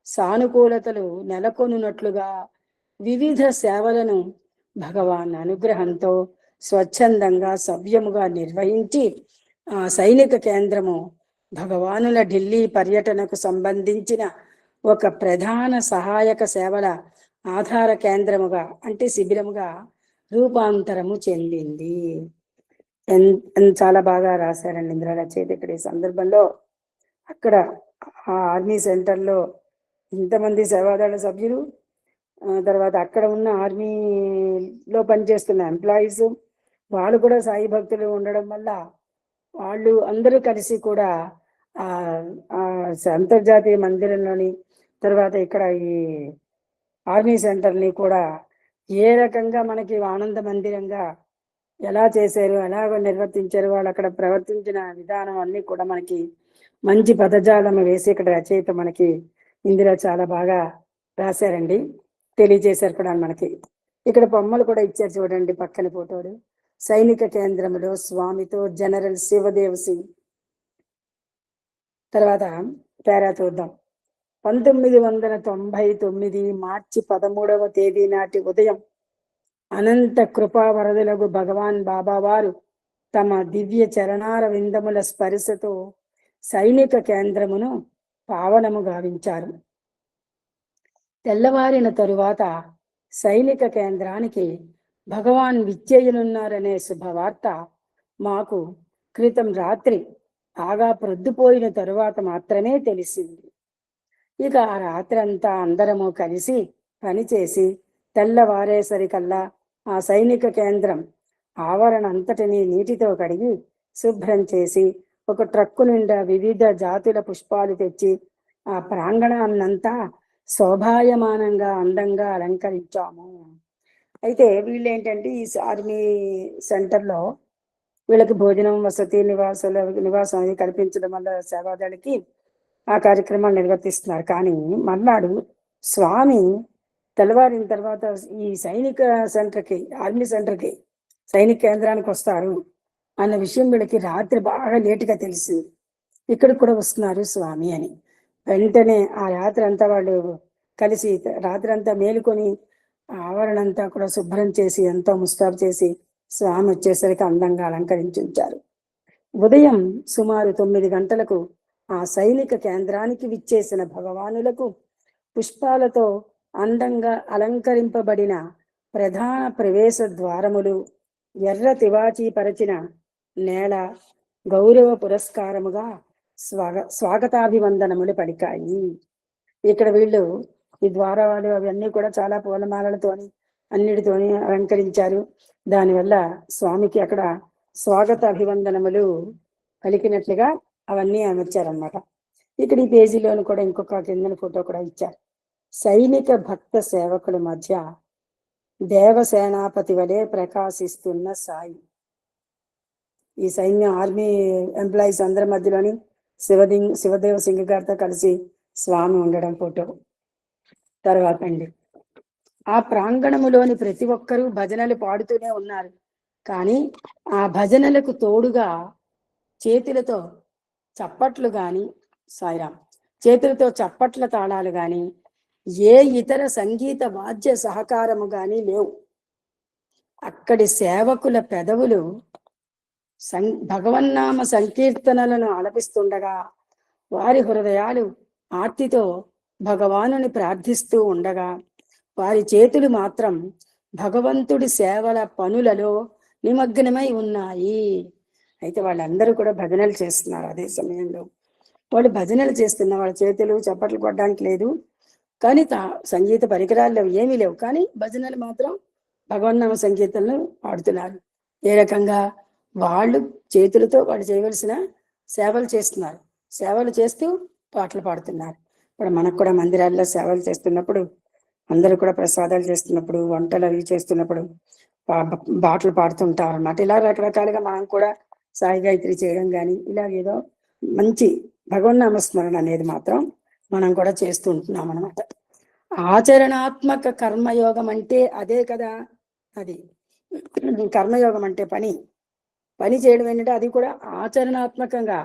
సానుకూలతలు నెలకొనున్నట్లుగా వివిధ సేవలను భగవాన్ అనుగ్రహంతో స్వచ్ఛందంగా సవ్యముగా నిర్వహించి ఆ సైనిక కేంద్రము భగవానుల ఢిల్లీ పర్యటనకు సంబంధించిన ఒక ప్రధాన సహాయక సేవల ఆధార కేంద్రముగా అంటే శిబిరముగా రూపాంతరము చెందింది. చాలా బాగా రాశారండి ఇంద్ర రచయిత ఇక్కడ ఈ సందర్భంలో. అక్కడ ఆ ఆర్మీ సెంటర్లో ఇంతమంది సేవాదళ సభ్యులు, తర్వాత అక్కడ ఉన్న ఆర్మీలో పనిచేస్తున్న ఎంప్లాయీస్, వాళ్ళు కూడా సాయి భక్తులు ఉండడం వల్ల వాళ్ళు అందరూ కలిసి కూడా ఆ అంతర్జాతీయ మందిరంలోని, తర్వాత ఇక్కడ ఈ ఆర్మీ సెంటర్ని కూడా ఏ రకంగా మనకి ఆనంద మందిరంగా ఎలా చేశారు, ఎలాగ నిర్వర్తించారు, వాళ్ళు అక్కడ ప్రవర్తించిన విధానం అన్ని కూడా మనకి మంచి పదజాలం వేసి ఇక్కడ రచయిత మనకి ఇందులో చాలా బాగా రాశారండి, తెలియజేశారు కూడా మనకి. ఇక్కడ బొమ్మలు కూడా ఇచ్చారు చూడండి పక్కన ఫోటోలు. సైనిక కేంద్రంలో స్వామితో జనరల్ శివదేవ్ సింగ్. తర్వాత పేరా చూద్దాం. 1999 మార్చి 13వ తేదీ నాటి ఉదయం అనంత కృపావరదులకు భగవాన్ బాబా వారు తమ దివ్య చరణార విందముల స్పర్శతో సైనిక కేంద్రమును పావనము గావించారు. తెల్లవారిన తరువాత సైనిక కేంద్రానికి భగవాన్ విచ్చేయనున్నారనే శుభవార్త మాకు క్రితం రాత్రి బాగా ప్రొద్దుపోయిన తరువాత మాత్రమే తెలిసింది. ఇక ఆ రాత్రంతా అందరము కలిసి పనిచేసి తెల్లవారేసరికల్లా ఆ సైనిక కేంద్రం ఆవరణ అంతటిని నీటితో కడిగి శుభ్రం చేసి ఒక ట్రక్కు నిండా వివిధ జాతుల పుష్పాలు తెచ్చి ఆ ప్రాంగణాన్నంతా శోభాయమానంగా అందంగా అలంకరించాము. అయితే వీళ్ళు ఏంటంటే ఈ ఆర్మీ సెంటర్లో వీళ్ళకి భోజనం, వసతి, నివాసం అది కల్పించడం వల్ల సేవాదళికి ఆ కార్యక్రమాలు నిర్వర్తిస్తున్నారు. కానీ మర్నాడు స్వామి తెల్లవారిన తర్వాత ఈ సైనిక సెంటర్కి, ఆర్మీ సెంటర్కి, సైనిక కేంద్రానికి వస్తారు అన్న విషయం వీళ్ళకి రాత్రి బాగా లేటుగా తెలిసింది. ఇక్కడికి కూడా వస్తున్నారు స్వామి అని. వెంటనే ఆ రాత్రి అంతా వాళ్ళు కలిసి రాత్రి అంతా మేలుకొని ఆవరణ అంతా కూడా శుభ్రం చేసి ఎంతో ముస్తాబు చేసి స్వామి వచ్చేసరికి అందంగా అలంకరించి ఉంచారు. ఉదయం సుమారు 9 గంటలకు ఆ సైనిక కేంద్రానికి విచ్చేసిన భగవానులకు పుష్పాలతో అందంగా అలంకరింపబడిన ప్రధాన ప్రవేశ ద్వారములు, ఎర్ర తివాచీ పరచిన నేల గౌరవ పురస్కారముగా స్వాగతాభివందనములు పలికాయి. ఇక్కడ వీళ్ళు ఈ ద్వారాలు అవన్నీ కూడా చాలా పూలమాలలతోని అన్నిటితోని అలంకరించారు. దానివల్ల స్వామికి అక్కడ స్వాగత అభివందనములు పలికినట్లుగా అవన్నీ అమర్చారనమాట. ఇక్కడ ఈ పేజీలోను కూడా ఇంకొక కిందన ఫోటో కూడా ఇచ్చారు. సైనిక భక్త సేవకుల మధ్య దేవసేనాపతి వలె ప్రకాశిస్తున్న సాయి. ఈ సైన్య ఆర్మీ ఎంప్లాయీస్ అందరి మధ్యలోని శివదేవ్ సింగ్ గారితో కలిసి స్వామి ఉండడం ఫోటో. తర్వాత అండి, ఆ ప్రాంగణములోని ప్రతి ఒక్కరూ భజనలు పాడుతూనే ఉన్నారు. కానీ ఆ భజనలకు తోడుగా చేతులతో చప్పట్లు గాని చేతులతో చప్పట్ల తాళాలు గాని ఏ ఇతర సంగీత వాద్య సహకారము గాని లేవు. అక్కడి సేవకుల పెదవులు భగవన్నామ సంకీర్తనలను ఆలపిస్తుండగా వారి హృదయాలు ఆర్తితో భగవానుని ప్రార్థిస్తూ ఉండగా వారి చేతులు మాత్రం భగవంతుడి సేవల పనులలో నిమగ్నమై ఉన్నాయి. అయితే వాళ్ళందరూ కూడా భజనలు చేస్తున్నారు. అదే సమయంలో వాళ్ళు భజనలు చేస్తున్న వాళ్ళ చేతులు చప్పట్లు కొట్టడానికి లేదు, కానీ సంగీత పరికరాలు ఏమీ లేవు, కానీ భజనలు మాత్రం భగవన్నామ సంగీతంలో పాడుతున్నారు. ఏ రకంగా వాళ్ళు చేతులతో వాళ్ళు చేయవలసిన సేవలు చేస్తున్నారు, సేవలు చేస్తూ పాటలు పాడుతున్నారు. ఇప్పుడు మనకు కూడా మందిరాల్లో సేవలు చేస్తున్నప్పుడు, అందరూ కూడా ప్రసాదాలు చేస్తున్నప్పుడు, వంటలు అవి చేస్తున్నప్పుడు పాటలు పాడుతుంటారు అన్నమాట. ఇలా రకరకాలుగా మనం కూడా సాయి గాయత్రి చేయడం కానీ ఇలాగేదో మంచి భగవన్నామస్మరణ అనేది మాత్రం మనం కూడా చేస్తూ ఉంటున్నాం అనమాట. ఆచరణాత్మక కర్మయోగం అంటే అదే కదా. అది కర్మయోగం అంటే పని చేయడం ఏంటంటే అది కూడా ఆచరణాత్మకంగా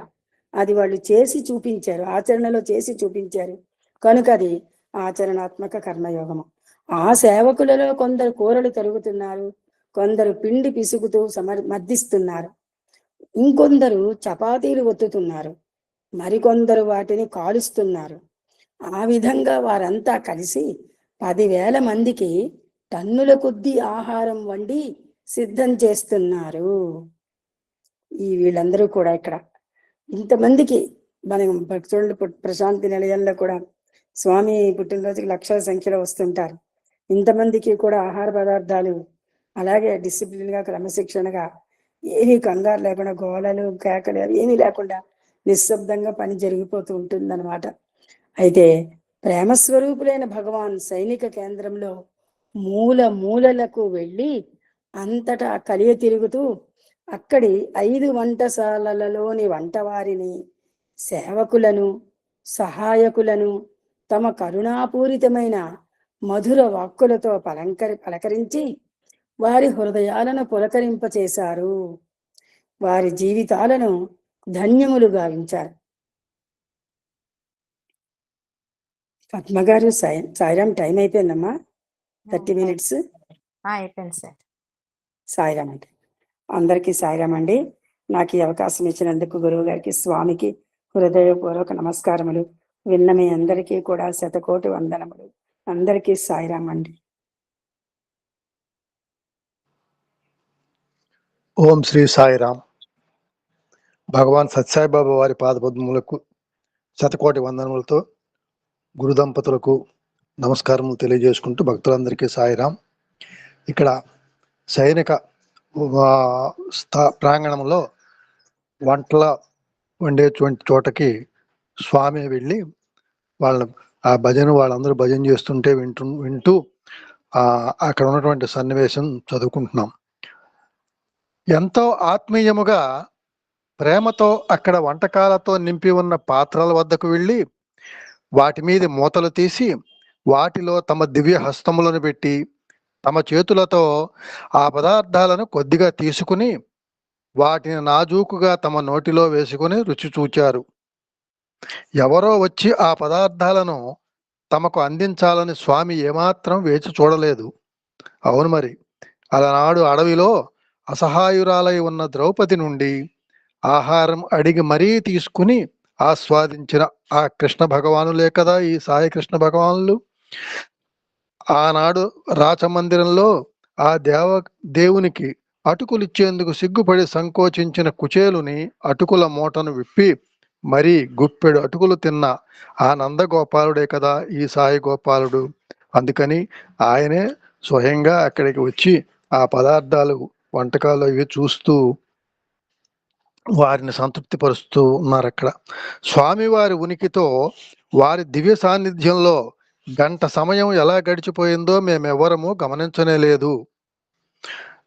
అది వాళ్ళు చేసి చూపించారు, ఆచరణలో చేసి చూపించారు కనుక అది ఆచరణాత్మక కర్మయోగము. ఆ సేవకులలో కొందరు కూరలు తరుగుతున్నారు, కొందరు పిండి పిసుకుతూ మర్దిస్తున్నారు, ఇంకొందరు చపాతీలు ఒత్తుతున్నారు, మరికొందరు వాటిని కాలుస్తున్నారు. ఆ విధంగా వారంతా కలిసి 10,000 మందికి టన్నుల కొద్దీ ఆహారం వండి సిద్ధం చేస్తున్నారు. వీళ్ళందరూ కూడా ఇక్కడ ఇంతమందికి మనం చూడండి, ప్రశాంతి నిలయంలో కూడా స్వామి పుట్టినరోజుకి లక్షల సంఖ్యలో వస్తుంటారు. ఇంతమందికి కూడా ఆహార పదార్థాలు అలాగే డిసిప్లిన్గా క్రమశిక్షణగా ఏమీ కంగారు లేకుండా, గోళలు కేకలు ఏమీ లేకుండా నిశ్శబ్దంగా పని జరిగిపోతూ ఉంటుందన్నమాట. అయితే ప్రేమస్వరూపులైన భగవాన్ సైనిక కేంద్రంలో మూలలకు వెళ్ళి అంతటా కలియ తిరుగుతూ అక్కడి 5 వంటశాలలలోని వంటవారిని, సేవకులను, సహాయకులను తమ కరుణాపూరితమైన మధుర వాక్కులతో పలకరించి వారి హృదయాలను పులకరింపచేశారు, వారి జీవితాలను ధన్యములు గావించారు. పద్మగారు, సాయిరామ్ టైం అయిపోయిందమ్మా, 30 minutes అయిపోయింది సార్. సాయిరామ్ అంటే అందరికీ సాయిరామ్ అండి. నాకు ఈ అవకాశం ఇచ్చినందుకు గురువు గారికి, స్వామికి హృదయపూర్వక నమస్కారములు. విన్న మీ అందరికీ కూడా శతకోటి వందనములు. అందరికీ సాయిరామ్ అండి. ఓం శ్రీ సాయిరామ్. భగవాన్ సత్సాయిబాబా వారి పాదపద్మములకు శతకోటి వందనములతో గురు దంపతులకు నమస్కారములు తెలియజేసుకుంటూ భక్తులందరికీ సాయిరామ్. ఇక్కడ సైనిక ప్రాంగణంలో వంటల వండేటువంటి చోటకి స్వామి వెళ్ళి వాళ్ళందరూ భజన చేస్తుంటే వింటూ అక్కడ ఉన్నటువంటి సన్నివేశం చదువుకుంటున్నాం. ఎంతో ఆత్మీయముగా ప్రేమతో అక్కడ వంటకాలతో నింపి ఉన్న పాత్రల వద్దకు వెళ్ళి వాటి మీద మూతలు తీసి వాటిలో తమ దివ్య హస్తములను పెట్టి తమ చేతులతో ఆ పదార్థాలను కొద్దిగా తీసుకుని వాటిని నాజూకుగా తమ నోటిలో వేసుకుని రుచి చూచారు. ఎవరో వచ్చి ఆ పదార్థాలను తమకు అందించాలని స్వామి ఏమాత్రం వేచి చూడలేదు. అవును మరి, అలనాడు అడవిలో అసహాయురాలై ఉన్న ద్రౌపది నుండి ఆహారం అడిగి మరీ తీసుకుని ఆస్వాదించిన ఆ కృష్ణ భగవానులే కదా ఈ సాయి కృష్ణ భగవానులు. ఆనాడు రాచమందిరంలో ఆ దేవునికి అటుకులిచ్చేందుకు సిగ్గుపడి సంకోచించిన కుచేలుని అటుకుల మూటను విప్పి మరీ గుప్పెడు అటుకులు తిన్న ఆ నందగోపాలుడే కదా ఈ సాయి గోపాలుడు. అందుకని ఆయనే స్వయంగా అక్కడికి వచ్చి ఆ పదార్థాలు వంటకాలు ఇవి చూస్తూ వారిని సంతృప్తి పరుస్తూ ఉన్నారు. అక్కడ స్వామివారి ఉనికితో వారి దివ్య సాన్నిధ్యంలో గంట సమయం ఎలా గడిచిపోయిందో మేమెవరము గమనించనే లేదు.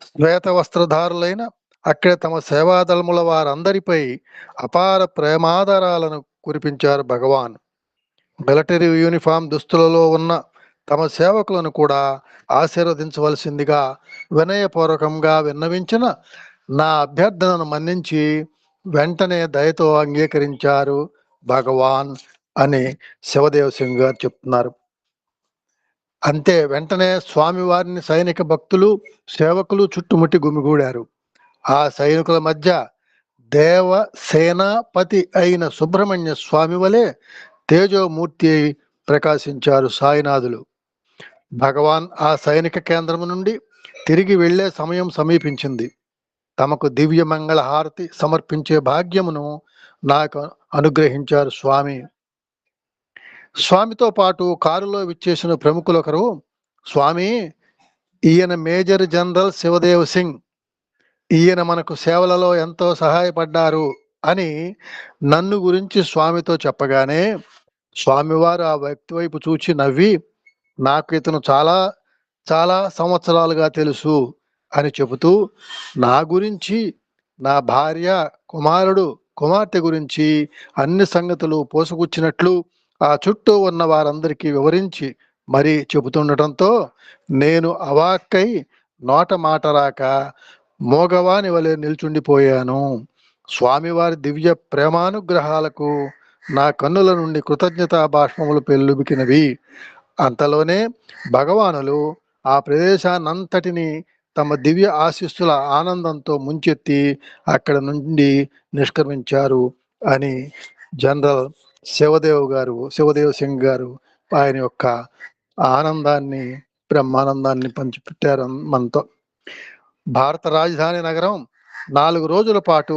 శ్వేత వస్త్రధారులైన అక్కడ తమ సేవాదళముల వారందరిపై అపార ప్రేమాదరాలను కురిపించారు భగవాన్. మిలిటరీ యూనిఫామ్ దుస్తులలో ఉన్న తమ సేవకులను కూడా ఆశీర్వదించవలసిందిగా వినయపూర్వకంగా విన్నవించిన నా అభ్యర్థనను మన్నించి వెంటనే దయతో అంగీకరించారు భగవాన్ అని శివదేవ్ సింగ్ గారు చెప్తున్నారు. అంతే వెంటనే స్వామివారిని సైనిక భక్తులు సేవకులు చుట్టుముట్టి గుమిగూడారు. ఆ సైనికుల మధ్య దేవ సేనాపతి అయిన సుబ్రహ్మణ్య స్వామి వలె తేజోమూర్తి అయి ప్రకాశించారు సాయినాథులు. భగవాన్ ఆ సైనిక కేంద్రం నుండి తిరిగి వెళ్లే సమయం సమీపించింది. తమకు దివ్య మంగళ హారతి సమర్పించే భాగ్యమును నాకు అనుగ్రహించారు స్వామి. స్వామితో పాటు కారులో విచ్చేసిన ప్రముఖులొకరు, స్వామి, ఈయన మేజర్ జనరల్ శివదేవ్ సింగ్, ఈయన మనకు సేవలలో ఎంతో సహాయపడ్డారు అని నన్ను గురించి స్వామితో చెప్పగానే స్వామివారు ఆ వ్యక్తి వైపు చూచి నవ్వి, నాకు ఇతను చాలా చాలా సంవత్సరాలుగా తెలుసు అని చెబుతూ నా గురించి, నా భార్య, కుమారుడు, కుమార్తె గురించి అన్ని సంగతులు పోసుకొచ్చినట్లు ఆ చుట్టూ ఉన్న వారందరికీ వివరించి మరీ చెబుతుండటంతో నేను అవాక్కై నోట మాట రాక మోగవాని వలె నిల్చుండిపోయాను. స్వామివారి దివ్య ప్రేమానుగ్రహాలకు నా కన్నుల నుండి కృతజ్ఞతా బాష్పములు పెళ్ళుబికినవి. అంతలోనే భగవానులు ఆ ప్రదేశాన్నంతటిని తమ దివ్య ఆశీస్సుల ఆనందంతో ముంచెత్తి అక్కడ నుండి నిష్క్రమించారు అని జనరల్ శివదేవ్ సింగ్ గారు ఆయన యొక్క ఆనందాన్ని, బ్రహ్మానందాన్ని పంచిపెట్టారు మనతో. భారత రాజధాని నగరం 4 రోజుల పాటు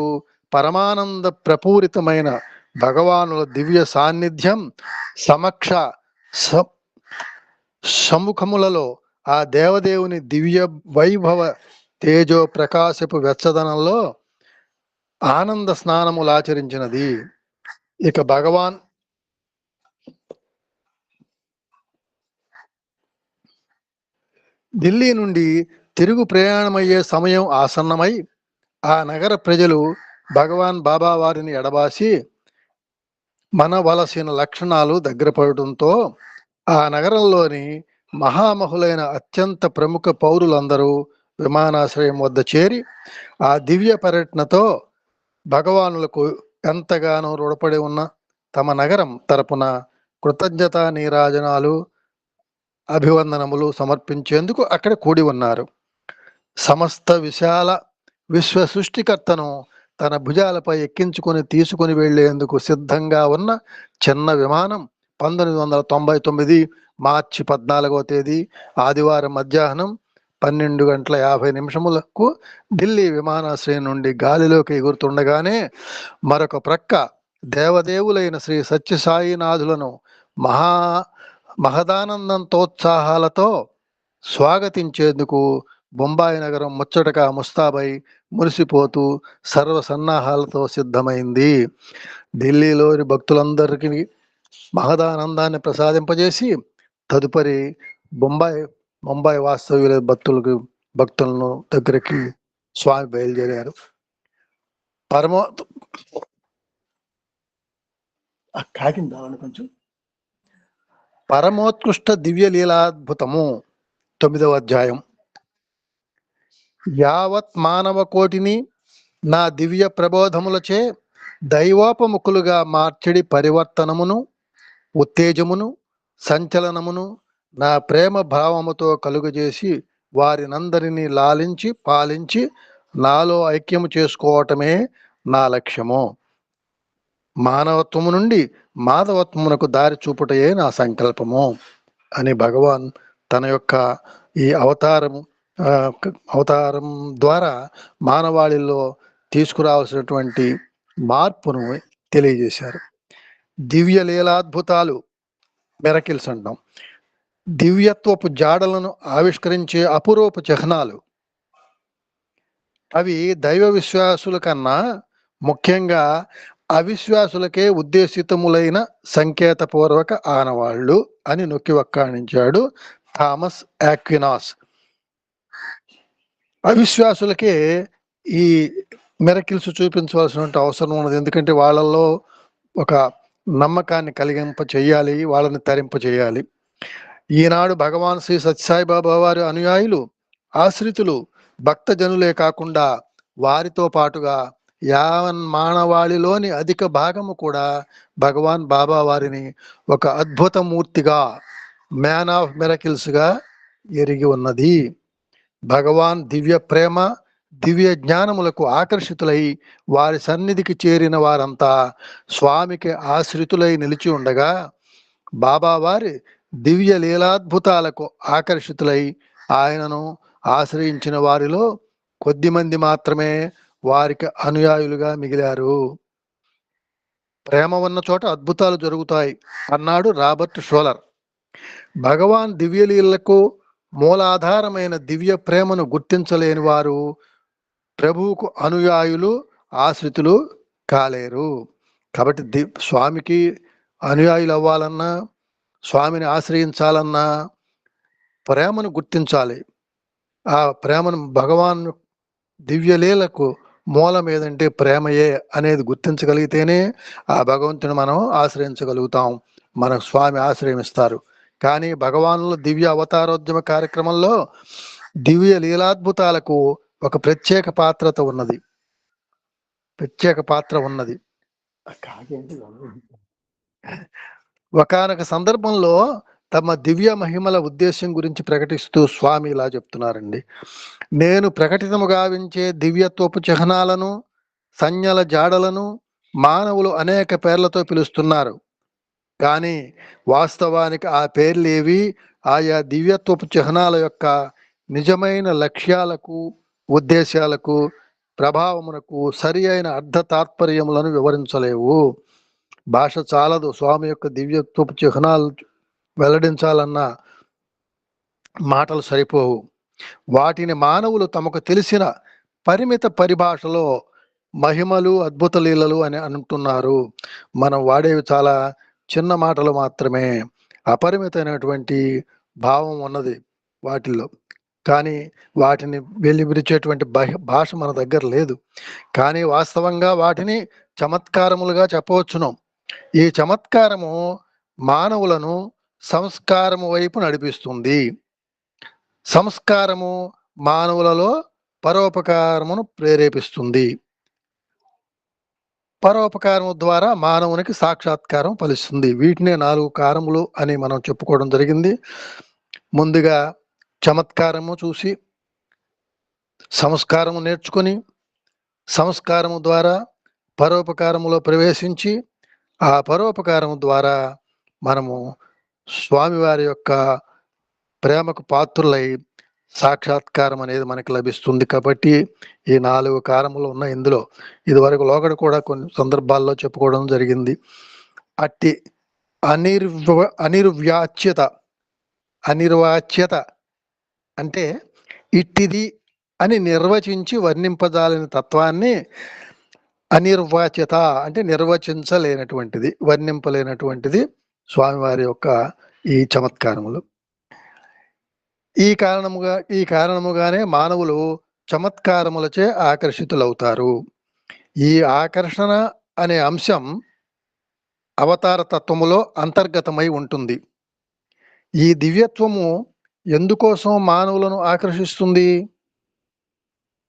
పరమానంద ప్రపూరితమైన భగవానుల దివ్య సాన్నిధ్యం సమక్ష సముఖములలో ఆ దేవదేవుని దివ్య వైభవ తేజో ప్రకాశపు వెచ్చదనంలో ఆనంద స్నానములాచరించినది. ఇక భగవాన్ ఢిల్లీ నుండి తిరుగు ప్రయాణమయ్యే సమయం ఆసన్నమై ఆ నగర ప్రజలు భగవాన్ బాబా వారిని ఎడబాసి మనవలసిన లక్షణాలు దగ్గర పడటంతో ఆ నగరంలోని మహామహులైన అత్యంత ప్రముఖ పౌరులందరూ విమానాశ్రయం వద్ద చేరి ఆ దివ్య పర్యటనతో భగవానులకు ఎంతగానో రుణపడి ఉన్న తమ నగరం తరపున కృతజ్ఞతా నీరాజనాలు, అభివందనములు సమర్పించేందుకు అక్కడ కూడి ఉన్నారు. సమస్త విశాల విశ్వ సృష్టికర్తను తన భుజాలపై ఎక్కించుకొని తీసుకుని వెళ్లేందుకు సిద్ధంగా ఉన్న చిన్న విమానం 1999 మార్చి 14వ తేదీ ఆదివారం మధ్యాహ్నం 12:50 ఢిల్లీ విమానాశ్రయం నుండి గాలిలోకి ఎగురుతుండగానే మరొక ప్రక్క దేవదేవులైన శ్రీ సత్యసాయినాథులను మహదానందంతోత్సాహాలతో స్వాగతించేందుకు బొంబాయి నగరం ముచ్చటగా ముస్తాబై మురిసిపోతూ సర్వ సన్నాహాలతో సిద్ధమైంది. ఢిల్లీలోని భక్తులందరికీ మహదానందాన్ని ప్రసాదింపజేసి తదుపరి ముంబై వాస్తవ్యుల భక్తులను దగ్గరికి స్వామి బయలుదేరారు. పరమోత్కృష్ట దివ్య లీలాద్భుతము 9వ అధ్యాయం. యావత్ మానవ కోటిని నా దివ్య ప్రబోధములచే దైవోపముఖులుగా మార్చడి పరివర్తనమును, ఉత్తేజమును, సంచలనమును నా ప్రేమ భావముతో కలుగజేసి వారినందరినీ లాలించి పాలించి నాలో ఐక్యము చేసుకోవటమే నా లక్ష్యము. మానవత్వము నుండి మాధవత్వమునకు దారి చూపుటయే నా సంకల్పము అని భగవాన్ తన యొక్క ఈ అవతారం ద్వారా మానవాళిలో తీసుకురావాల్సినటువంటి మార్పును తెలియజేశారు. దివ్య లీలాద్భుతాలు, మిరకిల్స్ అంటాం. దివ్యత్వపు జాడలను ఆవిష్కరించే అపురూప చిహ్నాలు. అవి దైవ విశ్వాసుల కన్నా ముఖ్యంగా అవిశ్వాసులకే ఉద్దేశితములైన సంకేతపూర్వక ఆనవాళ్లు అని నొక్కి వక్కాణించాడు థామస్ ఆక్వినాస్. అవిశ్వాసులకే ఈ మిరకిల్స్ చూపించవలసిన అవసరం ఉన్నది. ఎందుకంటే వాళ్ళల్లో ఒక నమ్మకాన్ని కలిగింప చేయాలి, వాళ్ళని తరింప చేయాలి. ఈనాడు భగవాన్ శ్రీ సత్యసాయిబాబా వారి అనుయాయులు, ఆశ్రితులు, భక్తజనులే కాకుండా వారితో పాటుగా యావన్ మానవాళిలోని అధిక భాగము కూడా భగవాన్ బాబా వారిని ఒక అద్భుత మూర్తిగా, మ్యాన్ ఆఫ్ మిరకిల్స్ గా ఎరిగి ఉన్నది. భగవాన్ దివ్య ప్రేమ, దివ్య జ్ఞానములకు ఆకర్షితులై వారి సన్నిధికి చేరిన వారంతా స్వామికి ఆశ్రితులై నిలిచి ఉండగా, బాబా వారి దివ్య లీలాద్భుతాలకు ఆకర్షితులై ఆయనను ఆశ్రయించిన వారిలో కొద్దిమంది మాత్రమే వారికి అనుయాయులుగా మిగిలారు. ప్రేమ ఉన్న చోట అద్భుతాలు జరుగుతాయి అన్నాడు రాబర్ట్ షోలర్. భగవాన్ దివ్యలీలకు మూలాధారమైన దివ్య ప్రేమను గుర్తించలేని వారు ప్రభువుకు అనుయాయులు, ఆశ్రితులు కాలేరు. కాబట్టి స్వామికి అనుయాయులు అవ్వాలన్నా, స్వామిని ఆశ్రయించాలన్నా ప్రేమను గుర్తించాలి. ఆ ప్రేమను భగవాన్ దివ్యలీలకు మూలం ఏదంటే ప్రేమయే అనేది గుర్తించగలిగితేనే ఆ భగవంతుని మనం ఆశ్రయించగలుగుతాం, మన స్వామి ఆశ్రయమిస్తారు. కానీ భగవానుల దివ్య అవతారోద్యమ కార్యక్రమంలో దివ్య లీలాద్భుతాలకు ఒక ప్రత్యేక పాత్ర ఉన్నది. ఒకానొక సందర్భంలో తమ దివ్య మహిమల ఉద్దేశం గురించి ప్రకటిస్తూ స్వామి ఇలా చెప్తున్నారండి. నేను ప్రకటితము గావించే దివ్యత్వపు చిహ్నాలను, సంజ్ఞల జాడలను మానవులు అనేక పేర్లతో పిలుస్తున్నారు. కానీ వాస్తవానికి ఆ పేర్లేవి ఆయా దివ్యత్వపు చిహ్నాల యొక్క నిజమైన లక్ష్యాలకు, ఉద్దేశాలకు, ప్రభావమునకు సరి అయిన అర్థ తాత్పర్యములను వివరించలేవు. భాష చాలదు స్వామి యొక్క దివ్యత్వపు చిహ్నాలు వెల్లడించాలన్న మాటలు సరిపోవు. వాటిని మానవులు తమకు తెలిసిన పరిమిత పరిభాషలో మహిమలు, అద్భుత లీలలు అని అంటున్నారు. మనం వాడేవి చాలా చిన్న మాటలు మాత్రమే. అపరిమితమైనటువంటి భావం ఉన్నది వాటిల్లో. కానీ వాటిని వెలిబిరిచేటువంటి భాష మన దగ్గర లేదు. కానీ వాస్తవంగా వాటిని చమత్కారములుగా చెప్పవచ్చును. ఈ చమత్కారము మానవులను సంస్కారము వైపు నడిపిస్తుంది. సంస్కారము మానవులలో పరోపకారమును ప్రేరేపిస్తుంది. పరోపకారము ద్వారా మానవునికి సాక్షాత్కారం ఫలిస్తుంది. వీటినే 4 కారములు అని మనం చెప్పుకోవడం జరిగింది. ముందుగా చమత్కారము చూసి సంస్కారము నేర్చుకొని, సంస్కారము ద్వారా పరోపకారములో ప్రవేశించి, ఆ పరోపకారము ద్వారా మనము స్వామివారి యొక్క ప్రేమకు పాత్రులై సాక్షాత్కారం అనేది మనకి లభిస్తుంది. కాబట్టి ఈ 4 కారములు ఉన్న ఇందులో ఇదివరకు లోగడ కూడా కొన్ని సందర్భాల్లో చెప్పుకోవడం జరిగింది. అట్టి అనిర్వాచ్యత అంటే ఇట్టిది అని నిర్వచించి వర్ణింపజాలని తత్వాన్ని అనిర్వాచ్యత అంటే నిర్వచించలేనటువంటిది, వర్ణింపలేనటువంటిది స్వామివారి యొక్క ఈ చమత్కారములు. ఈ కారణముగానే మానవులు చమత్కారములచే ఆకర్షితులవుతారు. ఈ ఆకర్షణ అనే అంశం అవతార తత్వములో అంతర్గతమై ఉంటుంది. ఈ దివ్యత్వము ఎందుకోసం మానవులను ఆకర్షిస్తుంది?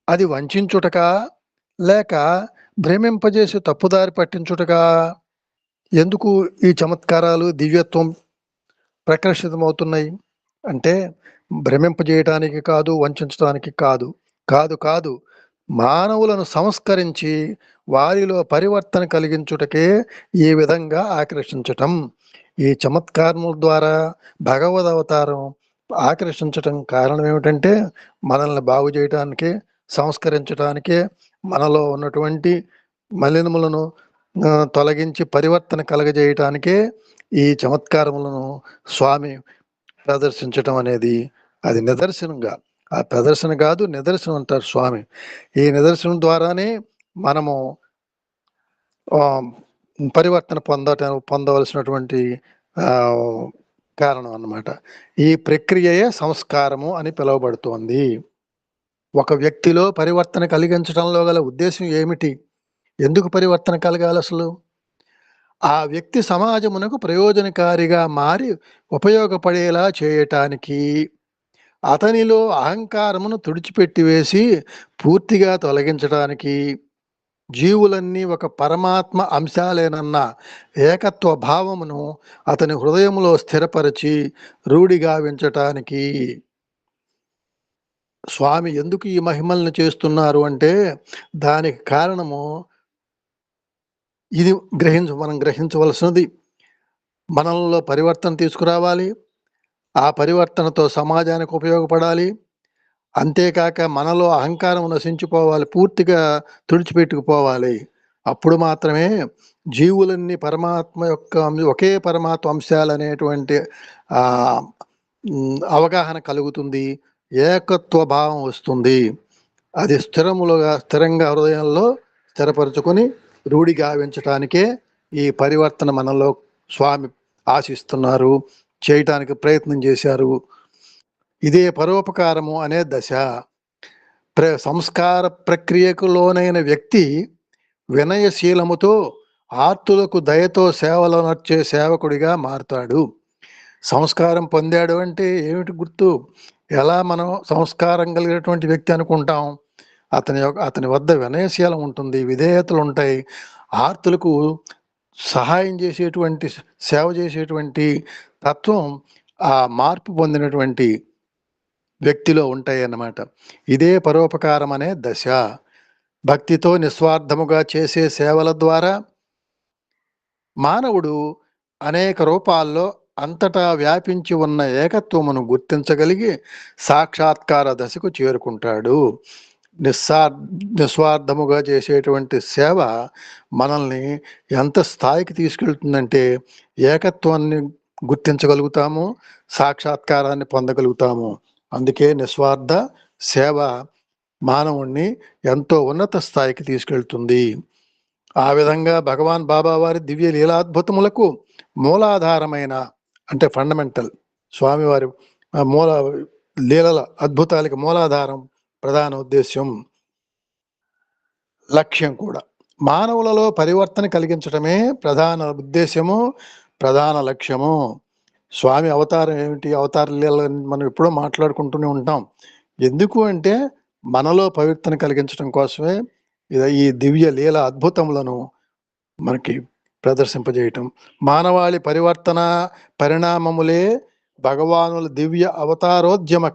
అది వంచుటకా లేక భ్రమింపజేసి తప్పుదారి పట్టించుటకా? ఎందుకు ఈ చమత్కారాలు, దివ్యత్వం ప్రకర్షితమవుతున్నాయి అంటే భ్రమింపజేయటానికి కాదు, వంచడానికి కాదు. మానవులను సంస్కరించి వారిలో పరివర్తన కలిగించుటకే ఈ విధంగా ఆకర్షించటం. ఈ చమత్కారముల ద్వారా భగవద్ అవతారం ఆకర్షించటం కారణం ఏమిటంటే మనల్ని బాగు చేయటానికే, సంస్కరించటానికే, మనలో ఉన్నటువంటి మలినములను తొలగించి పరివర్తన కలగజేయటానికే ఈ చమత్కారములను స్వామి ప్రదర్శించటం అనేది అది నిదర్శనంగా, ఆ ప్రదర్శన కాదు నిదర్శనం అంటారు స్వామి. ఈ నిదర్శనం ద్వారానే మనము పరివర్తన పొందవలసినటువంటి కారణం అన్నమాట. ఈ ప్రక్రియయే సంస్కారము అని పిలువబడుతోంది. ఒక వ్యక్తిలో పరివర్తన కలిగించడంలో గల ఉద్దేశం ఏమిటి? ఎందుకు పరివర్తన కలగాలి అసలు? ఆ వ్యక్తి సమాజమునకు ప్రయోజనకారిగా మారి ఉపయోగపడేలా చేయటానికి, అతనిలో అహంకారమును తుడిచిపెట్టివేసి పూర్తిగా తొలగించడానికి, జీవులన్నీ ఒక పరమాత్మ అంశాలేనన్న ఏకత్వ భావమును అతని హృదయంలో స్థిరపరిచి రూఢిగావించటానికి. స్వామి ఎందుకు ఈ మహిమల్ని చేస్తున్నారు అంటే దానికి కారణము ఇది మనం గ్రహించవలసినది. మనలో పరివర్తన తీసుకురావాలి, ఆ పరివర్తనతో సమాజానికి ఉపయోగపడాలి, అంతేకాక మనలో అహంకారం నశించిపోవాలి, పూర్తిగా తుడిచిపెట్టుకుపోవాలి. అప్పుడు మాత్రమే జీవులన్నీ పరమాత్మ యొక్క ఒకే పరమాత్మ అంశాలనేటువంటి అవగాహన కలుగుతుంది, ఏకత్వ భావం వస్తుంది. అది స్థిరంగా హృదయంలో స్థిరపరచుకొని రూఢి గావించటానికే ఈ పరివర్తన మనలో స్వామి ఆశిస్తున్నారు, చేయటానికి ప్రయత్నం చేశారు. ఇదే పరోపకారము అనే దశ. సంస్కార ప్రక్రియకు లోనైన వ్యక్తి వినయశీలముతో ఆర్తులకు దయతో సేవలు నర్చే సేవకుడిగా మారుతాడు. సంస్కారం పొందాడు అంటే ఏమిటి గుర్తు? ఎలా మనం సంస్కారం కలిగినటువంటి వ్యక్తి అనుకుంటాం? అతని వద్ద వినయశీలం ఉంటుంది, విధేయతలు ఉంటాయి, ఆర్తులకు సహాయం చేసేటువంటి, సేవ చేసేటువంటి తత్వం ఆ మార్పు పొందినటువంటి వ్యక్తిలో ఉంటాయి అన్నమాట. ఇదే పరోపకారం అనే దశ. భక్తితో నిస్వార్థముగా చేసే సేవల ద్వారా మానవుడు అనేక రూపాల్లో అంతటా వ్యాపించి ఉన్న ఏకత్వమును గుర్తించగలిగి సాక్షాత్కార దశకు చేరుకుంటాడు. నిస్వార్థముగా చేసేటువంటి సేవ మనల్ని ఎంత స్థాయికి తీసుకెళ్తుందంటే ఏకత్వాన్ని గుర్తించగలుగుతాము, సాక్షాత్కారాన్ని పొందగలుగుతాము. అందుకే నిస్వార్థ సేవ మానవుణ్ణి ఎంతో ఉన్నత స్థాయికి తీసుకెళ్తుంది. ఆ విధంగా భగవాన్ బాబా వారి దివ్య లీలాద్భుతములకు మూలాధారమైన, అంటే ఫండమెంటల్, స్వామివారి మూల లీలల అద్భుతాలకి మూలాధారం, ప్రధాన ఉద్దేశ్యం, లక్ష్యం కూడా మానవులలో పరివర్తన కలిగించడమే ప్రధాన ఉద్దేశము, ప్రధాన లక్ష్యము. స్వామి అవతారం ఏమిటి? అవతార లీలని మనం ఎప్పుడో మాట్లాడుకుంటూనే ఉంటాం. ఎందుకు అంటే మనలో పరివర్తన కలిగించడం కోసమే ఈ దివ్య లీల అద్భుతములను మనకి ప్రదర్శింపజేయటం. మానవాళి పరివర్తన పరిణామములే భగవానుల దివ్య అవతారోద్యమ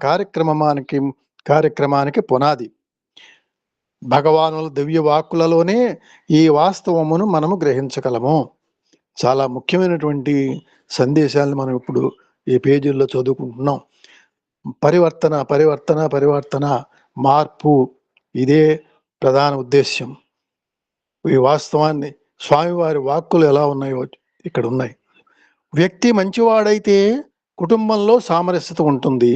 కార్యక్రమానికి పునాది. భగవానుల దివ్య వాక్కులలోనే ఈ వాస్తవమును మనము గ్రహించగలము. చాలా ముఖ్యమైనటువంటి సందేశాలను మనం ఇప్పుడు ఈ పేజీల్లో చదువుకుంటున్నాం. పరివర్తన పరివర్తన పరివర్తన, మార్పు, ఇదే ప్రధాన ఉద్దేశ్యం. ఈ వాస్తవాన్ని స్వామివారి వాక్కులు ఎలా ఉన్నాయో ఇక్కడ ఉన్నాయి. వ్యక్తి మంచివాడైతే కుటుంబంలో సామరస్యత ఉంటుంది,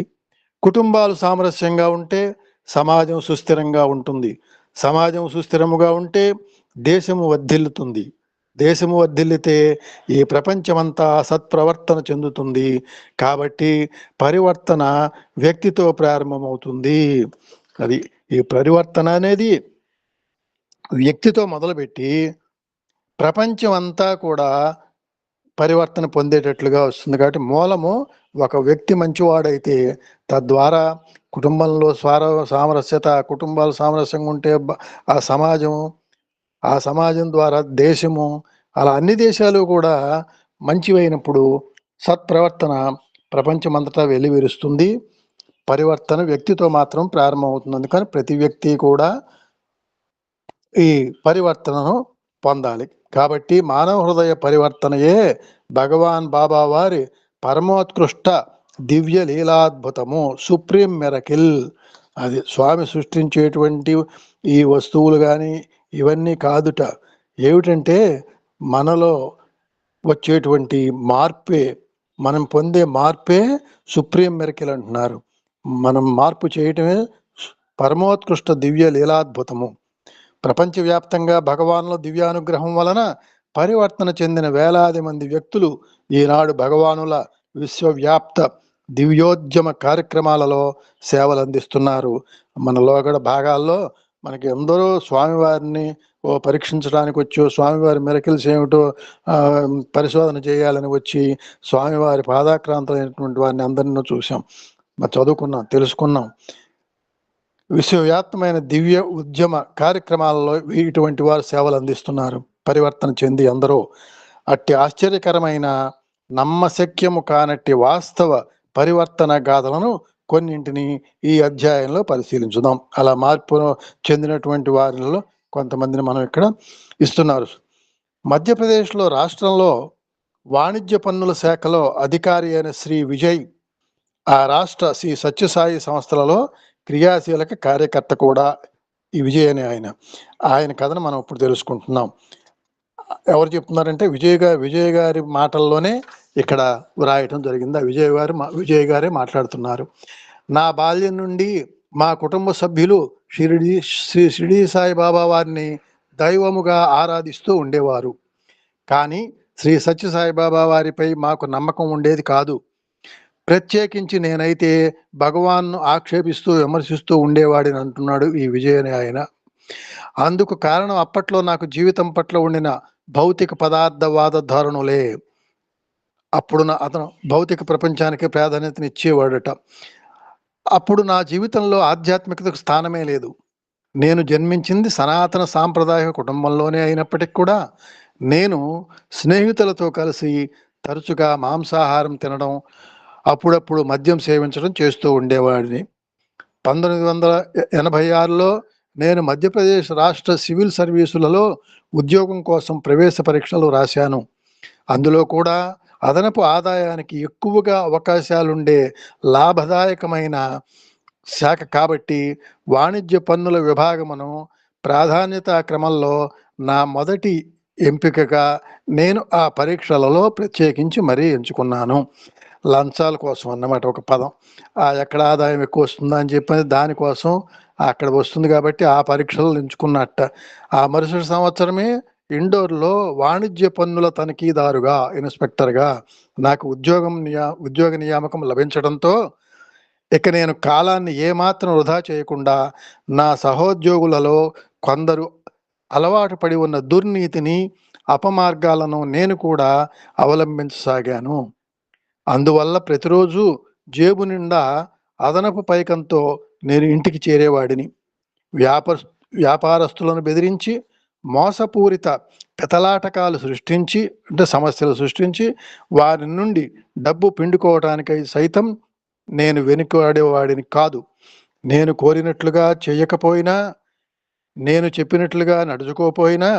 కుటుంబాలు సామరస్యంగా ఉంటే సమాజం సుస్థిరంగా ఉంటుంది, సమాజం సుస్థిరముగా ఉంటే దేశము వర్ధిల్లుతుంది, దేశము వర్ధిల్లితే ఈ ప్రపంచమంతా సత్ప్రవర్తన చెందుతుంది. కాబట్టి పరివర్తన వ్యక్తితో ప్రారంభమవుతుంది. అది ఈ పరివర్తన అనేది వ్యక్తితో మొదలుపెట్టి ప్రపంచం అంతా కూడా పరివర్తన పొందేటట్లుగా వస్తుంది. కాబట్టి మూలము ఒక వ్యక్తి మంచివాడైతే తద్వారా కుటుంబంలో సామరస్యత, కుటుంబాలు సామరస్యంగా ఉంటే ఆ సమాజం ద్వారా దేశము, అలా అన్ని దేశాలు కూడా మంచివైనప్పుడు సత్ప్రవర్తన ప్రపంచమంతటా వెలువరుస్తుంది. పరివర్తన వ్యక్తితో మాత్రం ప్రారంభమవుతుంది. అందుకని ప్రతి వ్యక్తి కూడా ఈ పరివర్తనను పొందాలి. కాబట్టి మానవ హృదయ పరివర్తనయే భగవాన్ బాబా వారి పరమోత్కృష్ట దివ్య లీలాద్భుతము, సుప్రీం మెరకిల్. అది స్వామి సృష్టించేటువంటి ఈ వస్తువులు కానీ ఇవన్నీ కాదుట. ఏమిటంటే మనలో వచ్చేటువంటి మార్పే, మనం పొందే మార్పే సుప్రీం మెరకిల్ అంటున్నారు. మనం మార్పు చేయటమే పరమోత్కృష్ట దివ్య లీలాద్భుతము. ప్రపంచవ్యాప్తంగా భగవానుల దివ్యానుగ్రహం వలన పరివర్తన చెందిన వేలాది మంది వ్యక్తులు ఈనాడు భగవానుల విశ్వవ్యాప్త దివ్యోద్యమ కార్యక్రమాలలో సేవలు అందిస్తున్నారు. మన లోగడ భాగాల్లో మనకి ఎందరో స్వామివారిని పరీక్షించడానికి వచ్చి, స్వామివారి మిరకిల్స్ ఏమిటో పరిశోధన చేయాలని వచ్చి స్వామివారి పాదాక్రాంతమైనటువంటి వారిని అందరినీ చూసాం, చదువుకున్నాం, తెలుసుకున్నాం. విశ్వవ్యాప్తమైన దివ్య ఉద్యమ కార్యక్రమాలలో ఇటువంటి వారు సేవలు అందిస్తున్నారు, పరివర్తన చెంది అందరూ. అట్టి ఆశ్చర్యకరమైన నమ్మశక్యము కానట్టి వాస్తవ పరివర్తన గాథలను కొన్నింటిని ఈ అధ్యాయంలో పరిశీలించుదాం. అలా మార్పు చెందినటువంటి వారిలో కొంతమందిని మనం ఇక్కడ ఇస్తున్నారు. మధ్యప్రదేశ్లో రాష్ట్రంలో వాణిజ్య పన్నుల శాఖలో అధికారి అయిన శ్రీ విజయ్ ఆ రాష్ట్ర శ్రీ సత్యసాయి సంస్థలలో క్రియాశీలక కార్యకర్త కూడా ఈ విజయ్ అనే ఆయన కథను మనం ఇప్పుడు తెలుసుకుంటున్నాం. ఎవరు చెప్తున్నారంటే విజయ్ గారి మాటల్లోనే ఇక్కడ వ్రాయటం జరిగింది. ఆ విజయ్ గారే మాట్లాడుతున్నారు. నా బాల్యం నుండి మా కుటుంబ సభ్యులు షిరిడి సాయిబాబా వారిని దైవముగా ఆరాధిస్తూ ఉండేవారు. కానీ శ్రీ సత్య సాయిబాబా వారిపై మాకు నమ్మకం ఉండేది కాదు. ప్రత్యేకించి నేనైతే భగవాన్ను ఆక్షేపిస్తూ విమర్శిస్తూ ఉండేవాడిని అంటున్నాడు ఈ విజయ్ అనే ఆయన. అందుకు కారణం అప్పట్లో నాకు జీవితం పట్ల ఉండిన భౌతిక పదార్థవాద ధోరణులే. అప్పుడు అతను భౌతిక ప్రపంచానికి ప్రాధాన్యతనిచ్చేవాడట. అప్పుడు నా జీవితంలో ఆధ్యాత్మికతకు స్థానమే లేదు. నేను జన్మించింది సనాతన సాంప్రదాయ కుటుంబంలోనే అయినప్పటికీ కూడా నేను స్నేహితులతో కలిసి తరచుగా మాంసాహారం తినడం, అప్పుడప్పుడు మద్యం సేవించడం చేస్తూ ఉండేవాడిని. 1986లో నేను మధ్యప్రదేశ్ రాష్ట్ర సివిల్ సర్వీసులలో ఉద్యోగం కోసం ప్రవేశ పరీక్షలు రాశాను. అందులో కూడా అదనపు ఆదాయానికి ఎక్కువగా అవకాశాలుండే లాభదాయకమైన శాఖ కాబట్టి వాణిజ్య పన్నుల విభాగమును ప్రాధాన్యతా క్రమంలో నా మొదటి ఎంపికగా నేను ఆ పరీక్షలలో ప్రత్యేకించి మరీ ఎంచుకున్నాను. లంచాల కోసం అన్నమాట ఒక పదం. ఎక్కడ ఆదాయం ఎక్కువ వస్తుందా అని చెప్పి దానికోసం అక్కడ వస్తుంది కాబట్టి ఆ పరీక్షలు ఎంచుకున్నట్ట. ఆ మరుసటి సంవత్సరమే ఇండోర్లో వాణిజ్య పన్నుల తనిఖీదారుగా ఇన్స్పెక్టర్గా నాకు ఉద్యోగ నియామకం లభించడంతో ఇక నేను కాలాన్ని ఏమాత్రం వృధా చేయకుండా నా సహోద్యోగులలో కొందరు అలవాటు పడి ఉన్న దుర్నీతిని, అపమార్గాలను నేను కూడా అవలంబించసాగాను. అందువల్ల ప్రతిరోజు జేబు నిండా అదనపు పైకంతో నేను ఇంటికి చేరేవాడిని. వ్యాపారస్తులను బెదిరించి మోసపూరిత పెతలాటకాలు సృష్టించి సమస్యలు సృష్టించి వారి నుండి డబ్బు పిండుకోవటానికై సైతం నేను వెనుకాడేవాడిని కాదు. నేను కోరినట్లుగా చేయకపోయినా, నేను చెప్పినట్లుగా నడుచుకోపోయినా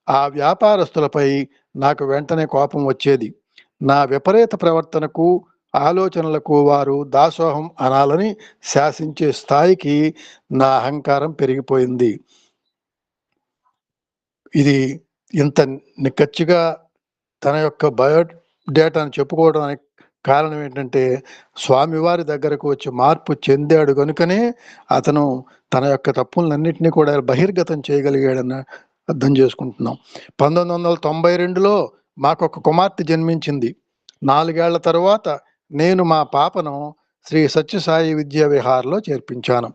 ఆ వ్యాపారస్తులపై నాకు వెంటనే కోపం వచ్చేది. నా విపరీత ప్రవర్తనకు, ఆలోచనలకు వారు దాసోహం అనాలని శాసించే స్థాయికి నా అహంకారం పెరిగిపోయింది. ఇది ఇంత నిక్కచ్చిగా తన యొక్క బయోడేటాను చెప్పుకోవడానికి కారణం ఏంటంటే స్వామివారి దగ్గరకు వచ్చి మార్పు చెందాడు కనుకనే అతను తన యొక్క తప్పులన్నింటినీ కూడా బహిర్గతం చేయగలిగాడని అర్థం చేసుకుంటున్నాం. 1992లో మాకొక కుమార్తె జన్మించింది. 4 ఏళ్ల తర్వాత నేను మా పాపను శ్రీ సత్యసాయి విద్యా విహార్లో చేర్పించాను.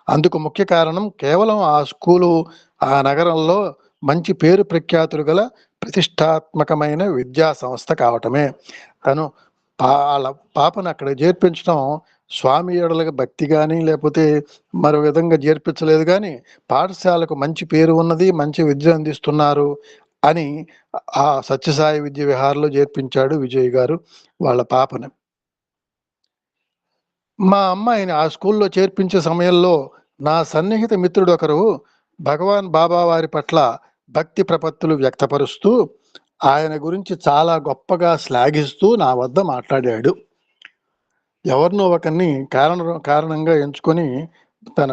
అందుకు ముఖ్య కారణం కేవలం ఆ స్కూలు ఆ నగరంలో మంచి పేరు ప్రఖ్యాతులు గల ప్రతిష్టాత్మకమైన విద్యా సంస్థ కావటమే. తను వాళ్ళ పాపను అక్కడ చేర్పించడం స్వామి ఏడలకు భక్తి కానీ లేకపోతే మరో విధంగా చేర్పించలేదు, కానీ పాఠశాలకు మంచి పేరు ఉన్నది, మంచి విద్య అందిస్తున్నారు అని ఆ సత్యసాయి విద్య విహార్లో చేర్పించాడు విజయ్ గారు వాళ్ళ పాపని. మా అమ్మాయిని ఆ స్కూల్లో చేర్పించే సమయంలో నా సన్నిహిత మిత్రుడు ఒకరు భగవాన్ బాబా వారి పట్ల భక్తి ప్రపత్తులు వ్యక్తపరుస్తూ ఆయన గురించి చాలా గొప్పగా శ్లాఘిస్తూ నా వద్ద మాట్లాడాడు. ఎవరినో ఒకరిని కారణంగా ఎంచుకొని తన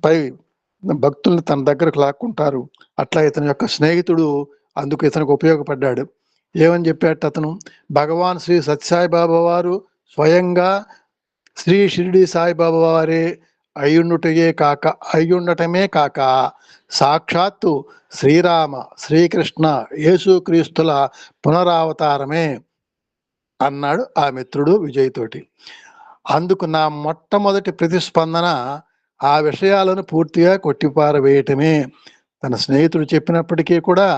పై భక్తుల్ని తన దగ్గరకు లాక్కుంటారు. అట్లా ఇతని యొక్క స్నేహితుడు అందుకు ఇతనికి ఉపయోగపడ్డాడు. ఏమని చెప్పాట అతను, భగవాన్ శ్రీ సత్యసాయిబాబా వారు స్వయంగా శ్రీ షిరిడి సాయిబాబా వారే అయ్యుండటమే కాక సాక్షాత్తు శ్రీరామ, శ్రీకృష్ణ, యేసుక్రీస్తుల పునరావతారమే అన్నాడు ఆ మిత్రుడు విజయ్ తోటి. అందుకు నా మొట్టమొదటి ప్రతిస్పందన ఆ విషయాలను పూర్తిగా కొట్టిపారవేయటమే. తన స్నేహితుడు చెప్పినప్పటికీ కూడా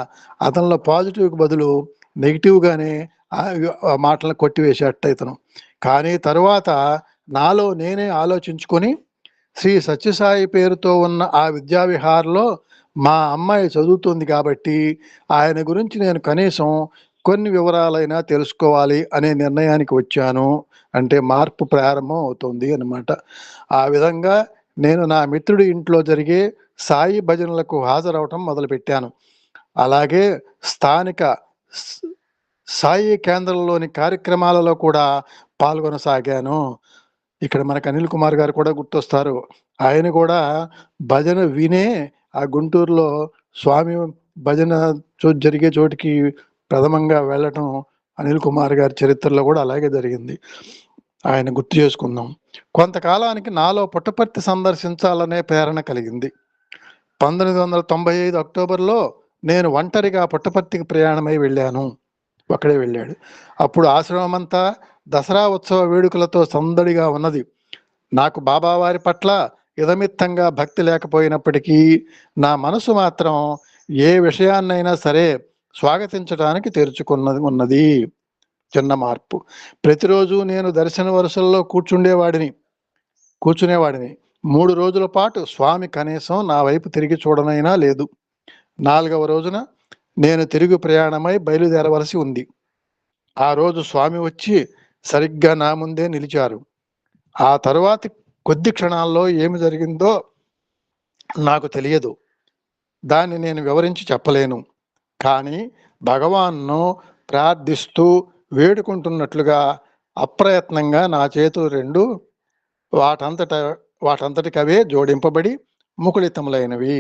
అతనిలో పాజిటివ్కి బదులు నెగిటివ్గానే ఆ మాటలను కొట్టివేసేట ఇతను. కానీ తరువాత నాలో నేనే ఆలోచించుకొని శ్రీ సత్యసాయి పేరుతో ఉన్న ఆ విద్యావిహార్లో మా అమ్మాయి చదువుతుంది కాబట్టి ఆయన గురించి నేను కనీసం కొన్ని వివరాలైనా తెలుసుకోవాలి అనే నిర్ణయానికి వచ్చాను. అంటే మార్పు ప్రారంభం అవుతుంది అన్నమాట. ఆ విధంగా నేను నా మిత్రుడి ఇంట్లో జరిగే సాయి భజనలకు హాజరవటం మొదలుపెట్టాను. అలాగే స్థానిక సాయి కేంద్రంలోని కార్యక్రమాలలో కూడా పాల్గొనసాగాను. ఇక్కడ మనకు అనిల్ కుమార్ గారు కూడా గుర్తొస్తారు. ఆయన కూడా భజన వినే ఆ గుంటూరులో స్వామి భజన జరిగే చోటికి ప్రథమంగా వెళ్ళటం అనిల్ కుమార్ గారి చరిత్రలో కూడా అలాగే జరిగింది. ఆయన గుర్తు చేసుకుందాం. కొంతకాలానికి నాలో పుట్టపర్తి సందర్శించాలనే ప్రేరణ కలిగింది. 1995 అక్టోబర్లో నేను ఒంటరిగా పుట్టపర్తికి ప్రయాణమై వెళ్ళాను. ఒక్కడే వెళ్ళాడు. అప్పుడు ఆశ్రమం అంతా దసరా ఉత్సవ వేడుకలతో సందడిగా ఉన్నది. నాకు బాబావారి పట్ల ఇదమిత్తంగా భక్తి లేకపోయినప్పటికీ నా మనసు మాత్రం ఏ విషయాన్నైనా సరే స్వాగతించడానికి ఉన్నది. చిన్న మార్పు. ప్రతిరోజు నేను దర్శన వరుసల్లో కూర్చునేవాడిని. 3 రోజుల పాటు స్వామి కనీసం నా వైపు తిరిగి చూడనైనా లేదు. 4వ రోజున నేను తిరుగు ప్రయాణమై బయలుదేరవలసి ఉంది. ఆ రోజు స్వామి వచ్చి సరిగ్గా నా ముందే నిలిచారు. ఆ తరువాతి కొద్ది క్షణాల్లో ఏమి జరిగిందో నాకు తెలియదు. దాన్ని నేను వివరించి చెప్పలేను. కానీ భగవాన్ను ప్రార్థిస్తూ వేడుకుంటున్నట్లుగా అప్రయత్నంగా నా చేతులు రెండు వాటంతటికవే జోడింపబడి ముకుళితములైనవి.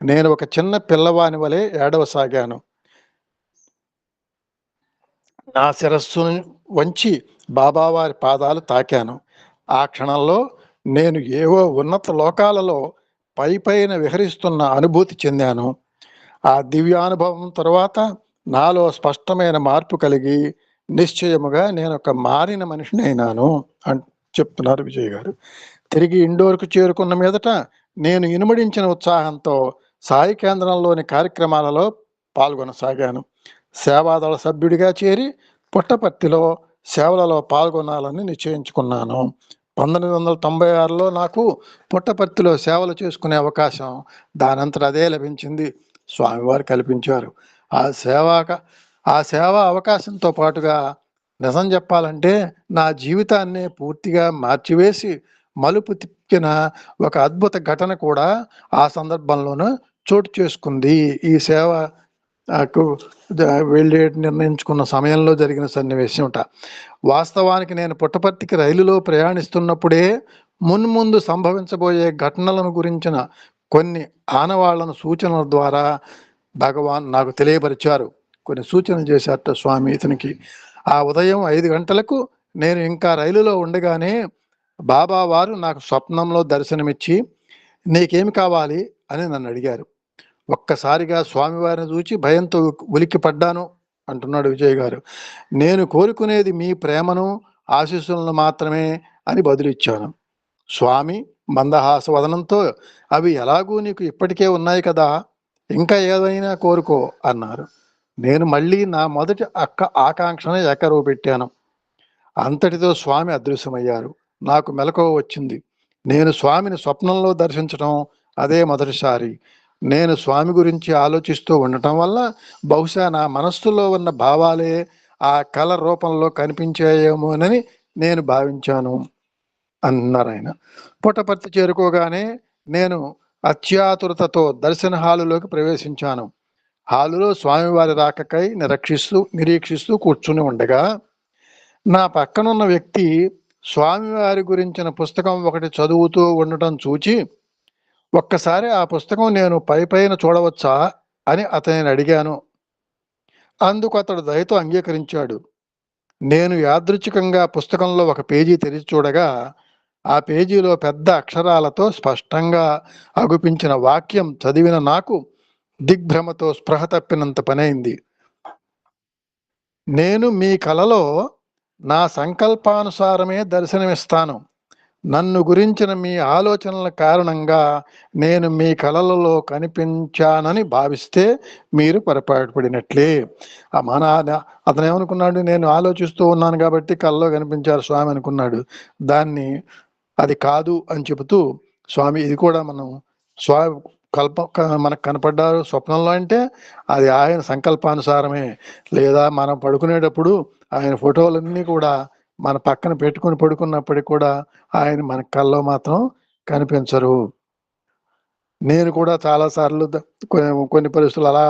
నేను ఒక చిన్న పిల్లవాని వలె ఏడవసాగాను. నా శిరస్సును వంచి బాబావారి పాదాలు తాకాను. ఆ క్షణంలో నేను ఏవో ఉన్నత లోకాలలో పైన విహరిస్తున్న అనుభూతి చెందాను. ఆ దివ్యానుభవం తరువాత నాలో స్పష్టమైన మార్పు కలిగి నిశ్చయముగా నేను ఒక మారిన మనిషిని అయినాను అని చెప్తున్నారు విజయ్ గారు. తిరిగి ఇండోర్కు చేరుకున్న మీదట నేను ఇనుమడించిన ఉత్సాహంతో సాయి కేంద్రంలోని కార్యక్రమాలలో పాల్గొనసాగాను. సేవాదళ సభ్యుడిగా చేరి పుట్టపర్తిలో సేవలలో పాల్గొనాలని నిశ్చయించుకున్నాను. 1996లో నాకు పుట్టపర్తిలో సేవలు చేసుకునే అవకాశం దానంతట అదే లభించింది. స్వామివారు కల్పించారు. ఆ సేవా అవకాశంతో పాటుగా నిజం చెప్పాలంటే నా జీవితాన్ని పూర్తిగా మార్చివేసి మలుపు తిప్పిన ఒక అద్భుత ఘటన కూడా ఆ సందర్భంలోనూ చోటు చేసుకుంది. ఈ సేవ వెళ్ళే నిర్ణయించుకున్న సమయంలో జరిగిన సన్నివేశంట. వాస్తవానికి నేను పుట్టపర్తికి రైలులో ప్రయాణిస్తున్నప్పుడే మున్ముందు సంభవించబోయే ఘటనలను గురించిన కొన్ని ఆనవాళ్లను సూచనల ద్వారా భగవాన్ నాకు తెలియపరిచారు. కొన్ని సూచనలు చేశారట స్వామి ఇతనికి. ఆ ఉదయం 5 గంటలకు నేను ఇంకా రైలులో ఉండగానే బాబా వారు నాకు స్వప్నంలో దర్శనమిచ్చి నీకేమి కావాలి అని నన్ను అడిగారు. ఒక్కసారిగా స్వామివారిని చూచి భయంతో ఉలిక్కి పడ్డాను అంటున్నాడు విజయ్ గారు. నేను కోరుకునేది మీ ప్రేమను ఆశీస్సులను మాత్రమే అని బదులిచ్చాను. స్వామి మందహాస వదనంతో అవి ఎలాగూ నీకు ఇప్పటికే ఉన్నాయి కదా, ఇంకా ఏదైనా కోరుకో అన్నారు. నేను మళ్ళీ నా మొదటి ఆకాంక్షను ఏకరువు పెట్టాను. అంతటితో స్వామి అదృశ్యమయ్యారు. నాకు మెలకువ వచ్చింది. నేను స్వామిని స్వప్నంలో దర్శించడం అదే మొదటిసారి. నేను స్వామి గురించి ఆలోచిస్తూ ఉండటం వల్ల బహుశా నా మనస్సులో ఉన్న భావాలే ఆ కళ రూపంలో కనిపించాయేమోనని నేను భావించాను అన్నారు ఆయన. పుట్టపర్తి చేరుకోగానే నేను అత్యాతురతతో దర్శన హాలులోకి ప్రవేశించాను. హాలులో స్వామివారి రాకకై నిరీక్షిస్తూ కూర్చుని ఉండగా నా పక్కనున్న వ్యక్తి స్వామివారి గురించిన పుస్తకం ఒకటి చదువుతూ ఉండటం చూచి ఒక్కసారి ఆ పుస్తకం నేను పైన చూడవచ్చా అని అతనిని అడిగాను. అందుకు అతడు దయతో అంగీకరించాడు. నేను యాదృచ్ఛికంగా పుస్తకంలో ఒక పేజీ తెరిచి చూడగా ఆ పేజీలో పెద్ద అక్షరాలతో స్పష్టంగా అగుపించిన వాక్యం చదివిన నాకు దిగ్భ్రమతో స్పృహ తప్పినంత పనైంది. నేను మీ కలలో నా సంకల్పానుసారమే దర్శనమిస్తాను. నన్ను గురించిన మీ ఆలోచనల కారణంగా నేను మీ కలలలో కనిపించానని భావిస్తే మీరు పొరపాటు పడినట్లే. అతను ఏమనుకున్నాడు, నేను ఆలోచిస్తూ ఉన్నాను కాబట్టి కలలో కనిపించారు స్వామి అనుకున్నాడు. అది కాదు అని చెబుతూ స్వామి ఇది కూడా మనం స్వామి మనకు కనపడ్డారు స్వప్నంలో అంటే అది ఆయన సంకల్పానుసారమే. లేదా మనం పడుకునేటప్పుడు ఆయన ఫోటోలన్నీ కూడా మన పక్కన పెట్టుకుని పడుకున్నప్పటికి కూడా ఆయన మన కల్లో మాత్రం కనిపించరు. నేను కూడా చాలాసార్లు కొన్ని పరిస్థితులు అలా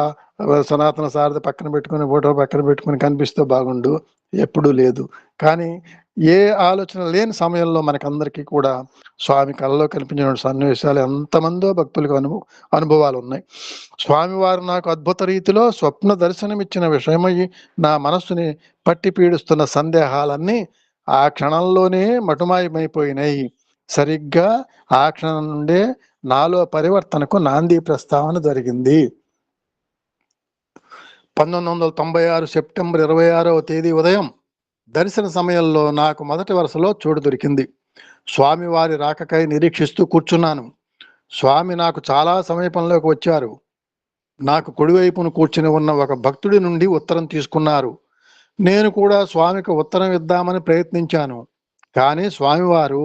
సనాతన సారథి పక్కన పెట్టుకుని ఫోటో పక్కన పెట్టుకుని కనిపిస్తే బాగుండు ఎప్పుడూ లేదు. కానీ ఏ ఆలోచన లేని సమయంలో మనకందరికీ కూడా స్వామి కలలో కనిపించిన సన్నివేశాలు ఎంతమందో భక్తులకు అనుభవాలున్నాయి. స్వామివారు నాకు అద్భుత రీతిలో స్వప్న దర్శనమిచ్చిన విషయమై నా మనస్సుని పట్టి పీడిస్తున్న సందేహాలన్నీ ఆ క్షణంలోనే మటుమాయమైపోయినాయి. సరిగ్గా ఆ క్షణం నుండే నాలో పరివర్తనకు నాంది ప్రస్తావన జరిగింది. 1996 సెప్టెంబర్ 26వ తేదీ ఉదయం దర్శన సమయంలో నాకు మొదటి వరుసలో చోటు దొరికింది. స్వామివారి రాకకై నిరీక్షిస్తూ కూర్చున్నాను. స్వామి నాకు చాలా సమీపంలోకి వచ్చారు. నాకు కుడివైపును కూర్చుని ఉన్న ఒక భక్తుడి నుండి ఉత్తరం తీసుకున్నారు. నేను కూడా స్వామికి ఉత్తరం ఇద్దామని ప్రయత్నించాను. కానీ స్వామివారు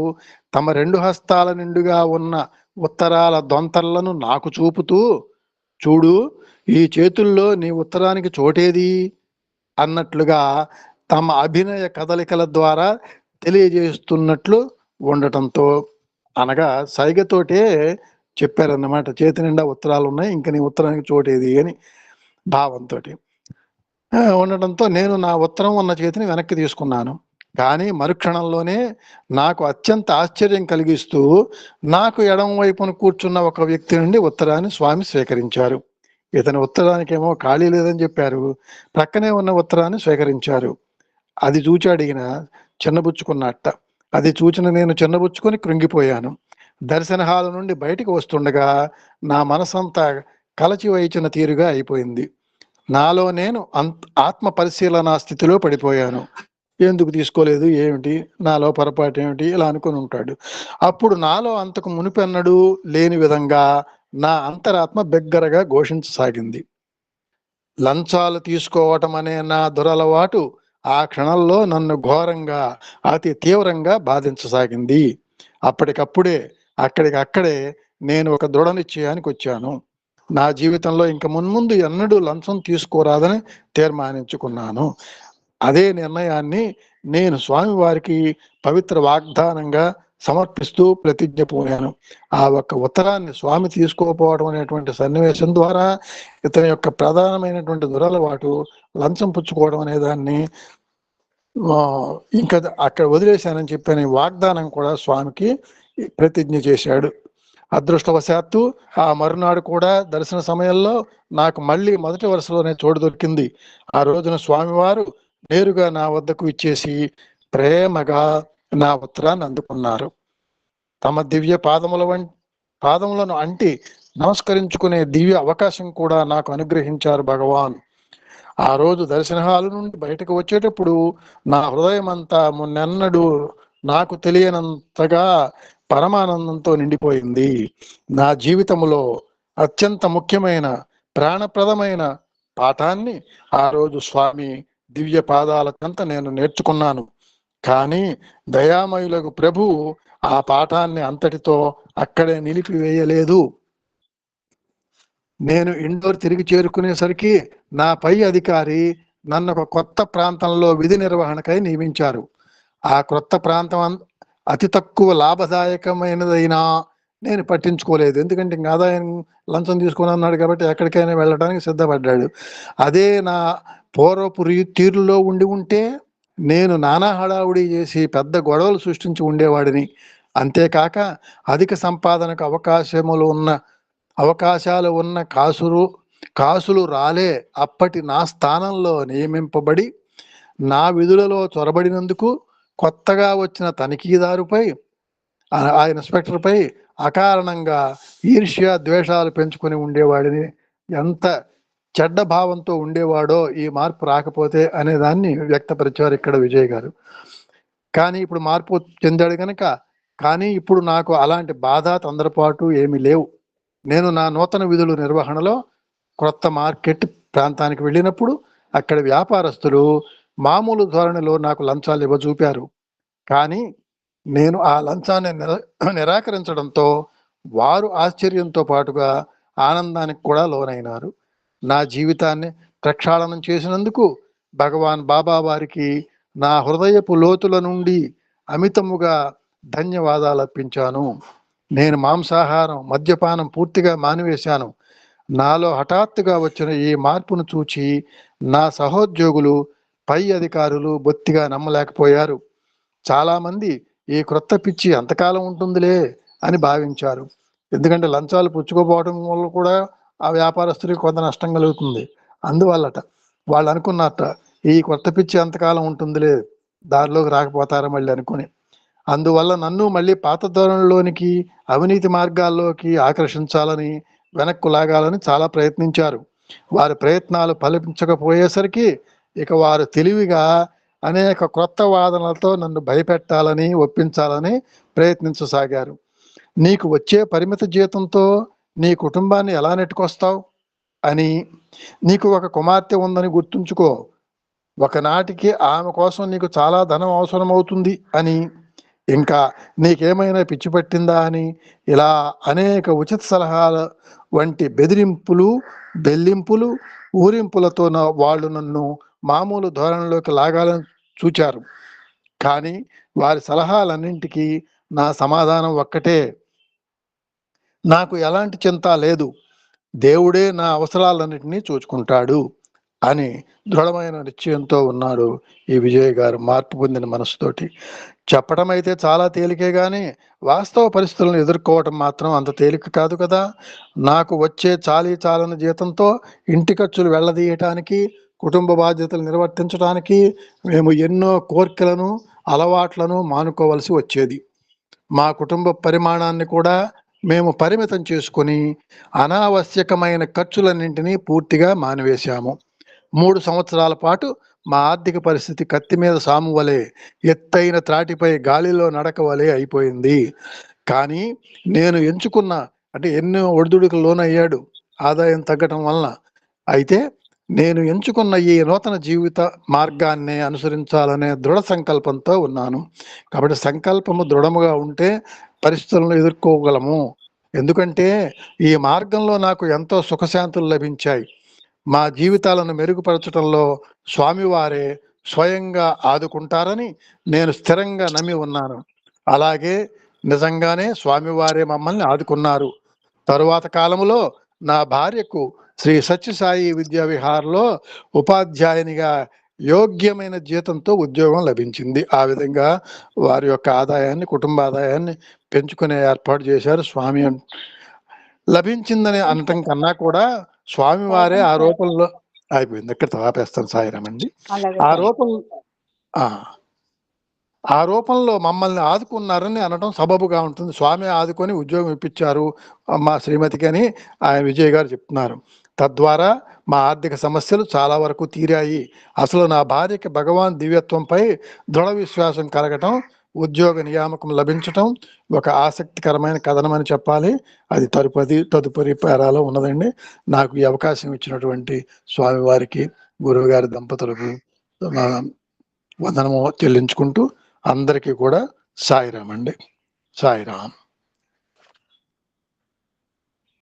తమ 2 హస్తాల నిండుగా ఉన్న ఉత్తరాల దొంతర్లను నాకు చూపుతూ, చూడు, ఈ చేతుల్లో నీ ఉత్తరానికి చోటేది అన్నట్లుగా తమ అభినయ కదలికల ద్వారా తెలియజేస్తున్నట్లు ఉండటంతో, అనగా సైగతోటే చెప్పారన్నమాట. చేతి నిండా ఉత్తరాలు ఉన్నాయి, ఇంక నీ ఉత్తరానికి చోటేది అని భావంతో ఉండటంతో నేను నా ఉత్తరం ఉన్న చేతిని వెనక్కి తీసుకున్నాను. కానీ మరుక్షణంలోనే నాకు అత్యంత ఆశ్చర్యం కలిగిస్తూ నాకు ఎడమ వైపున కూర్చున్న ఒక వ్యక్తి నుండి ఉత్తరాన్ని స్వామి స్వీకరించారు. ఇతని ఉత్తరానికేమో ఖాళీ లేదని చెప్పారు. ప్రక్కనే ఉన్న ఉత్తరాన్ని స్వీకరించారు. అది చూచి అడిగిన చిన్నబుచ్చుకున్నట్ట. అది చూచిన నేను చిన్నబుచ్చుకొని కృంగిపోయాను. దర్శన హాలు నుండి బయటికి వస్తుండగా నా మనసంతా కలచి వైచిన తీరుగా అయిపోయింది. నాలో నేను ఆత్మ పరిశీలన స్థితిలో పడిపోయాను. ఎందుకు తీసుకోలేదు ఏమిటి, నాలో పొరపాటు ఏమిటి, ఇలా అనుకుని ఉంటాడు. అప్పుడు నాలో అంతకు మునిపెన్నడూ లేని విధంగా నా అంతరాత్మ బిగ్గరగా ఘోషించసాగింది. లంచాలు తీసుకోవటం అనే నా దురలవాటు ఆ క్షణంలో నన్ను ఘోరంగా, అతి తీవ్రంగా బాధించసాగింది. అప్పటికప్పుడే అక్కడికక్కడే నేను ఒక దృఢ నిశ్చయానికి వచ్చాను. నా జీవితంలో ఇంక మున్ముందు ఎన్నడూ లంచం తీసుకోరాదని తీర్మానించుకున్నాను. అదే నిర్ణయాన్ని నేను స్వామివారికి పవిత్ర వాగ్దానంగా సమర్పిస్తూ ప్రతిజ్ఞ పూనాను. ఆ ఒక్క ఉత్తరాన్ని స్వామి తీసుకోకపోవడం అనేటువంటి సన్నివేశం ద్వారా ఇతని యొక్క ప్రధానమైనటువంటి దురలవాటు లంచం పుచ్చుకోవడం అనే దాన్ని ఇంకా అక్కడ వదిలేశానని చెప్పని వాగ్దానం కూడా స్వామికి ప్రతిజ్ఞ చేశాడు. అదృష్టవశాత్తు ఆ మరునాడు కూడా దర్శన సమయంలో నాకు మళ్ళీ మొదటి వరుసలోనే చోటు దొరికింది. ఆ రోజున స్వామివారు నేరుగా నా వద్దకు ఇచ్చేసి ప్రేమగా నా ఉత్తరాన్ని అందుకున్నారు. తమ దివ్య పాదములను అంటి నమస్కరించుకునే దివ్య అవకాశం కూడా నాకు అనుగ్రహించారు భగవాన్. ఆ రోజు దర్శన హాలు నుండి బయటకు వచ్చేటప్పుడు నా హృదయం అంతా మున్నెన్నడూ నాకు తెలియనంతగా పరమానందంతో నిండిపోయింది. నా జీవితంలో అత్యంత ముఖ్యమైన ప్రాణప్రదమైన పాఠాన్ని ఆ రోజు స్వామి దివ్య పాదాల చెంత నేను నేర్చుకున్నాను. కానీ దయామయులకు ప్రభువు ఆ పాఠాన్ని అంతటితో అక్కడే నిలిపివేయలేదు. నేను ఇండోర్ తిరిగి చేరుకునేసరికి నా పై అధికారి నన్ను ఒక కొత్త ప్రాంతంలో విధి నిర్వహణకై నియమించారు. ఆ కొత్త ప్రాంతం అతి తక్కువ లాభదాయకమైనదైనా నేను పట్టించుకోలేదు. ఎందుకంటే ఇంకా ఆదాయం లంచం తీసుకుని అన్నాడు కాబట్టి ఎక్కడికైనా వెళ్ళడానికి సిద్ధపడ్డాడు. అదే నా పూర్వపు తీరులో ఉంటే నేను నానా హడావుడి చేసి పెద్ద గొడవలు సృష్టించి ఉండేవాడిని. అంతేకాక అధిక సంపాదనకు అవకాశాలు ఉన్న కాసులు రాలే అప్పటి నా స్థానంలో నియమింపబడి నా విధులలో చొరబడినందుకు కొత్తగా వచ్చిన తనిఖీదారుపై ఆ ఇన్స్పెక్టర్పై అకారణంగా ఈర్ష్య ద్వేషాలు పెంచుకొని ఉండేవాడిని. ఎంత చెడ్డ భావంతో ఉండేవాడో ఈ మార్పు రాకపోతే అనే దాన్ని వ్యక్తపరిచారు ఇక్కడ విజయ్ గారు. కానీ ఇప్పుడు మార్పు చెందాడు కనుక, కానీ ఇప్పుడు నాకు అలాంటి బాధ తొందరపాటు ఏమీ లేవు. నేను నా నూతన విధుల నిర్వహణలో కొత్త మార్కెట్ ప్రాంతానికి వెళ్ళినప్పుడు అక్కడ వ్యాపారస్తులు మామూలు ధోరణిలో నాకు లంచాలు ఇవ్వజూపారు. కానీ నేను ఆ లంచాన్ని నిరాకరించడంతో వారు ఆశ్చర్యంతో పాటుగా ఆనందానికి కూడా లోనైనారు. నా జీవితాన్ని ప్రక్షాళనం చేసినందుకు భగవాన్ బాబా వారికి నా హృదయపు లోతుల నుండి అమితముగా ధన్యవాదాలు అర్పించాను. నేను మాంసాహారం, మద్యపానం పూర్తిగా మానివేశాను. నాలో హఠాత్తుగా వచ్చిన ఈ మార్పును చూచి నా సహోద్యోగులు పై అధికారులు బొత్తిగా నమ్మలేకపోయారు. చాలా మంది ఈ క్రొత్త పిచ్చి ఎంతకాలం ఉంటుందిలే అని భావించారు. ఎందుకంటే లంచాలు పుచ్చుకోపోవడం వల్ల కూడా ఆ వ్యాపారస్తుడికి కొంత నష్టం కలుగుతుంది. అందువల్లట వాళ్ళు అనుకున్నట్ట ఈ కొత్త పిచ్చి ఎంతకాలం ఉంటుందిలే, దారిలోకి రాకపోతారా మళ్ళీ అనుకుని. అందువల్ల నన్ను మళ్ళీ పాత ధోరణిలోనికి, అవినీతి మార్గాల్లోకి ఆకర్షించాలని, వెనక్కు లాగాలని చాలా ప్రయత్నించారు. వారి ప్రయత్నాలు ఫలించకపోయేసరికి ఇక వారు తెలివిగా అనేక క్రొత్త వాదనలతో నన్ను భయపెట్టాలని, ఒప్పించాలని ప్రయత్నించసాగారు. నీకు వచ్చే పరిమిత జీతంతో నీ కుటుంబాన్ని ఎలా నెట్టుకొస్తావు అని, నీకు ఒక కుమార్తె ఉందని గుర్తుంచుకో, ఒకనాటికి ఆమె కోసం నీకు చాలా ధనం అవసరమవుతుంది అని, ఇంకా నీకేమైనా పిచ్చి పట్టిందా అని, ఇలా అనేక ఉచిత సలహాల వంటి బెదిరింపులు, బెల్లింపులు, ఊరింపులతో వాళ్ళు నన్ను మామూలు ధోరణిలోకి లాగాలని చూచారు. కానీ వారి సలహాలన్నింటికీ నా సమాధానం ఒక్కటే: నాకు ఎలాంటి చింత లేదు, దేవుడే నా అవసరాలన్నింటినీ చూసుకుంటాడు అని దృఢమైన నిశ్చయంతో ఉన్నాడు ఈ విజయ్ గారు, మార్పు పొందిన మనసుతోటి. చెప్పడం అయితే చాలా తేలికే కానీ వాస్తవ పరిస్థితులను ఎదుర్కోవటం మాత్రం అంత తేలిక కాదు కదా. నాకు వచ్చే చాలని జీతంతో ఇంటి ఖర్చులు వెళ్ళదీయటానికి, కుటుంబ బాధ్యతలు నిర్వర్తించడానికి మేము ఎన్నో కోర్కెలను, అలవాట్లను మానుకోవలసి వచ్చేది. మా కుటుంబ పరిమాణాన్ని కూడా మేము పరిమితం చేసుకుని అనావశ్యకమైన ఖర్చులన్నింటినీ పూర్తిగా మానివేశాము. 3 సంవత్సరాల పాటు మా ఆర్థిక పరిస్థితి కత్తి మీద సాము వలె, ఎత్తైన త్రాటిపై గాలిలో నడక వలె అయిపోయింది. కానీ నేను ఎంచుకున్న, అంటే ఎన్నో ఒడిదుడుకులు లోనయ్యాడు ఆదాయం తగ్గటం వలన. అయితే నేను ఎంచుకున్న ఈ నూతన జీవిత మార్గాన్ని అనుసరించాలనే దృఢ సంకల్పంతో ఉన్నాను. కాబట్టి సంకల్పము దృఢముగా ఉంటే పరిస్థితులను ఎదుర్కోగలము. ఎందుకంటే ఈ మార్గంలో నాకు ఎంతో సుఖశాంతులు లభించాయి. మా జీవితాలను మెరుగుపరచడంలో స్వామివారే స్వయంగా ఆదుకుంటారని నేను స్థిరంగా నమ్మి ఉన్నాను. అలాగే నిజంగానే స్వామివారే మమ్మల్ని ఆదుకున్నారు. తరువాత కాలంలో నా భార్యకు శ్రీ సత్యసాయి విద్యా విహార్లో ఉపాధ్యాయునిగా యోగ్యమైన జీతంతో ఉద్యోగం లభించింది. ఆ విధంగా వారి యొక్క ఆదాయాన్ని, కుటుంబ ఆదాయాన్ని పెంచుకునే ఏర్పాటు చేశారు స్వామి. లభించిందని అనటం కన్నా కూడా స్వామివారే ఆ రూపంలో అయిపోయింది. ఇక్కడ ఆపేస్తాను. సాయిరామండి. ఆ రూపం ఆ రూపంలో మమ్మల్ని ఆదుకున్నారని అనడం సబబుగా ఉంటుంది. స్వామి ఆదుకొని ఉద్యోగం ఇప్పించారు మా శ్రీమతికి అని ఆయన విజయ్ గారు చెప్తున్నారు. తద్వారా మా ఆర్థిక సమస్యలు చాలా వరకు తీరాయి. అసలు నా భార్యకి భగవాన్ దివ్యత్వంపై దృఢ విశ్వాసం కలగటం, ఉద్యోగ నియామకం లభించటం ఒక ఆసక్తికరమైన కథనం అని చెప్పాలి. అది తదుపరి పేరాలో ఉన్నదండి. నాకు ఈ అవకాశం ఇచ్చినటువంటి స్వామివారికి, గురువు గారి దంపతులకు వందనము చెల్లించుకుంటూ అందరికీ కూడా సాయిరాం అండి. సాయిరాం.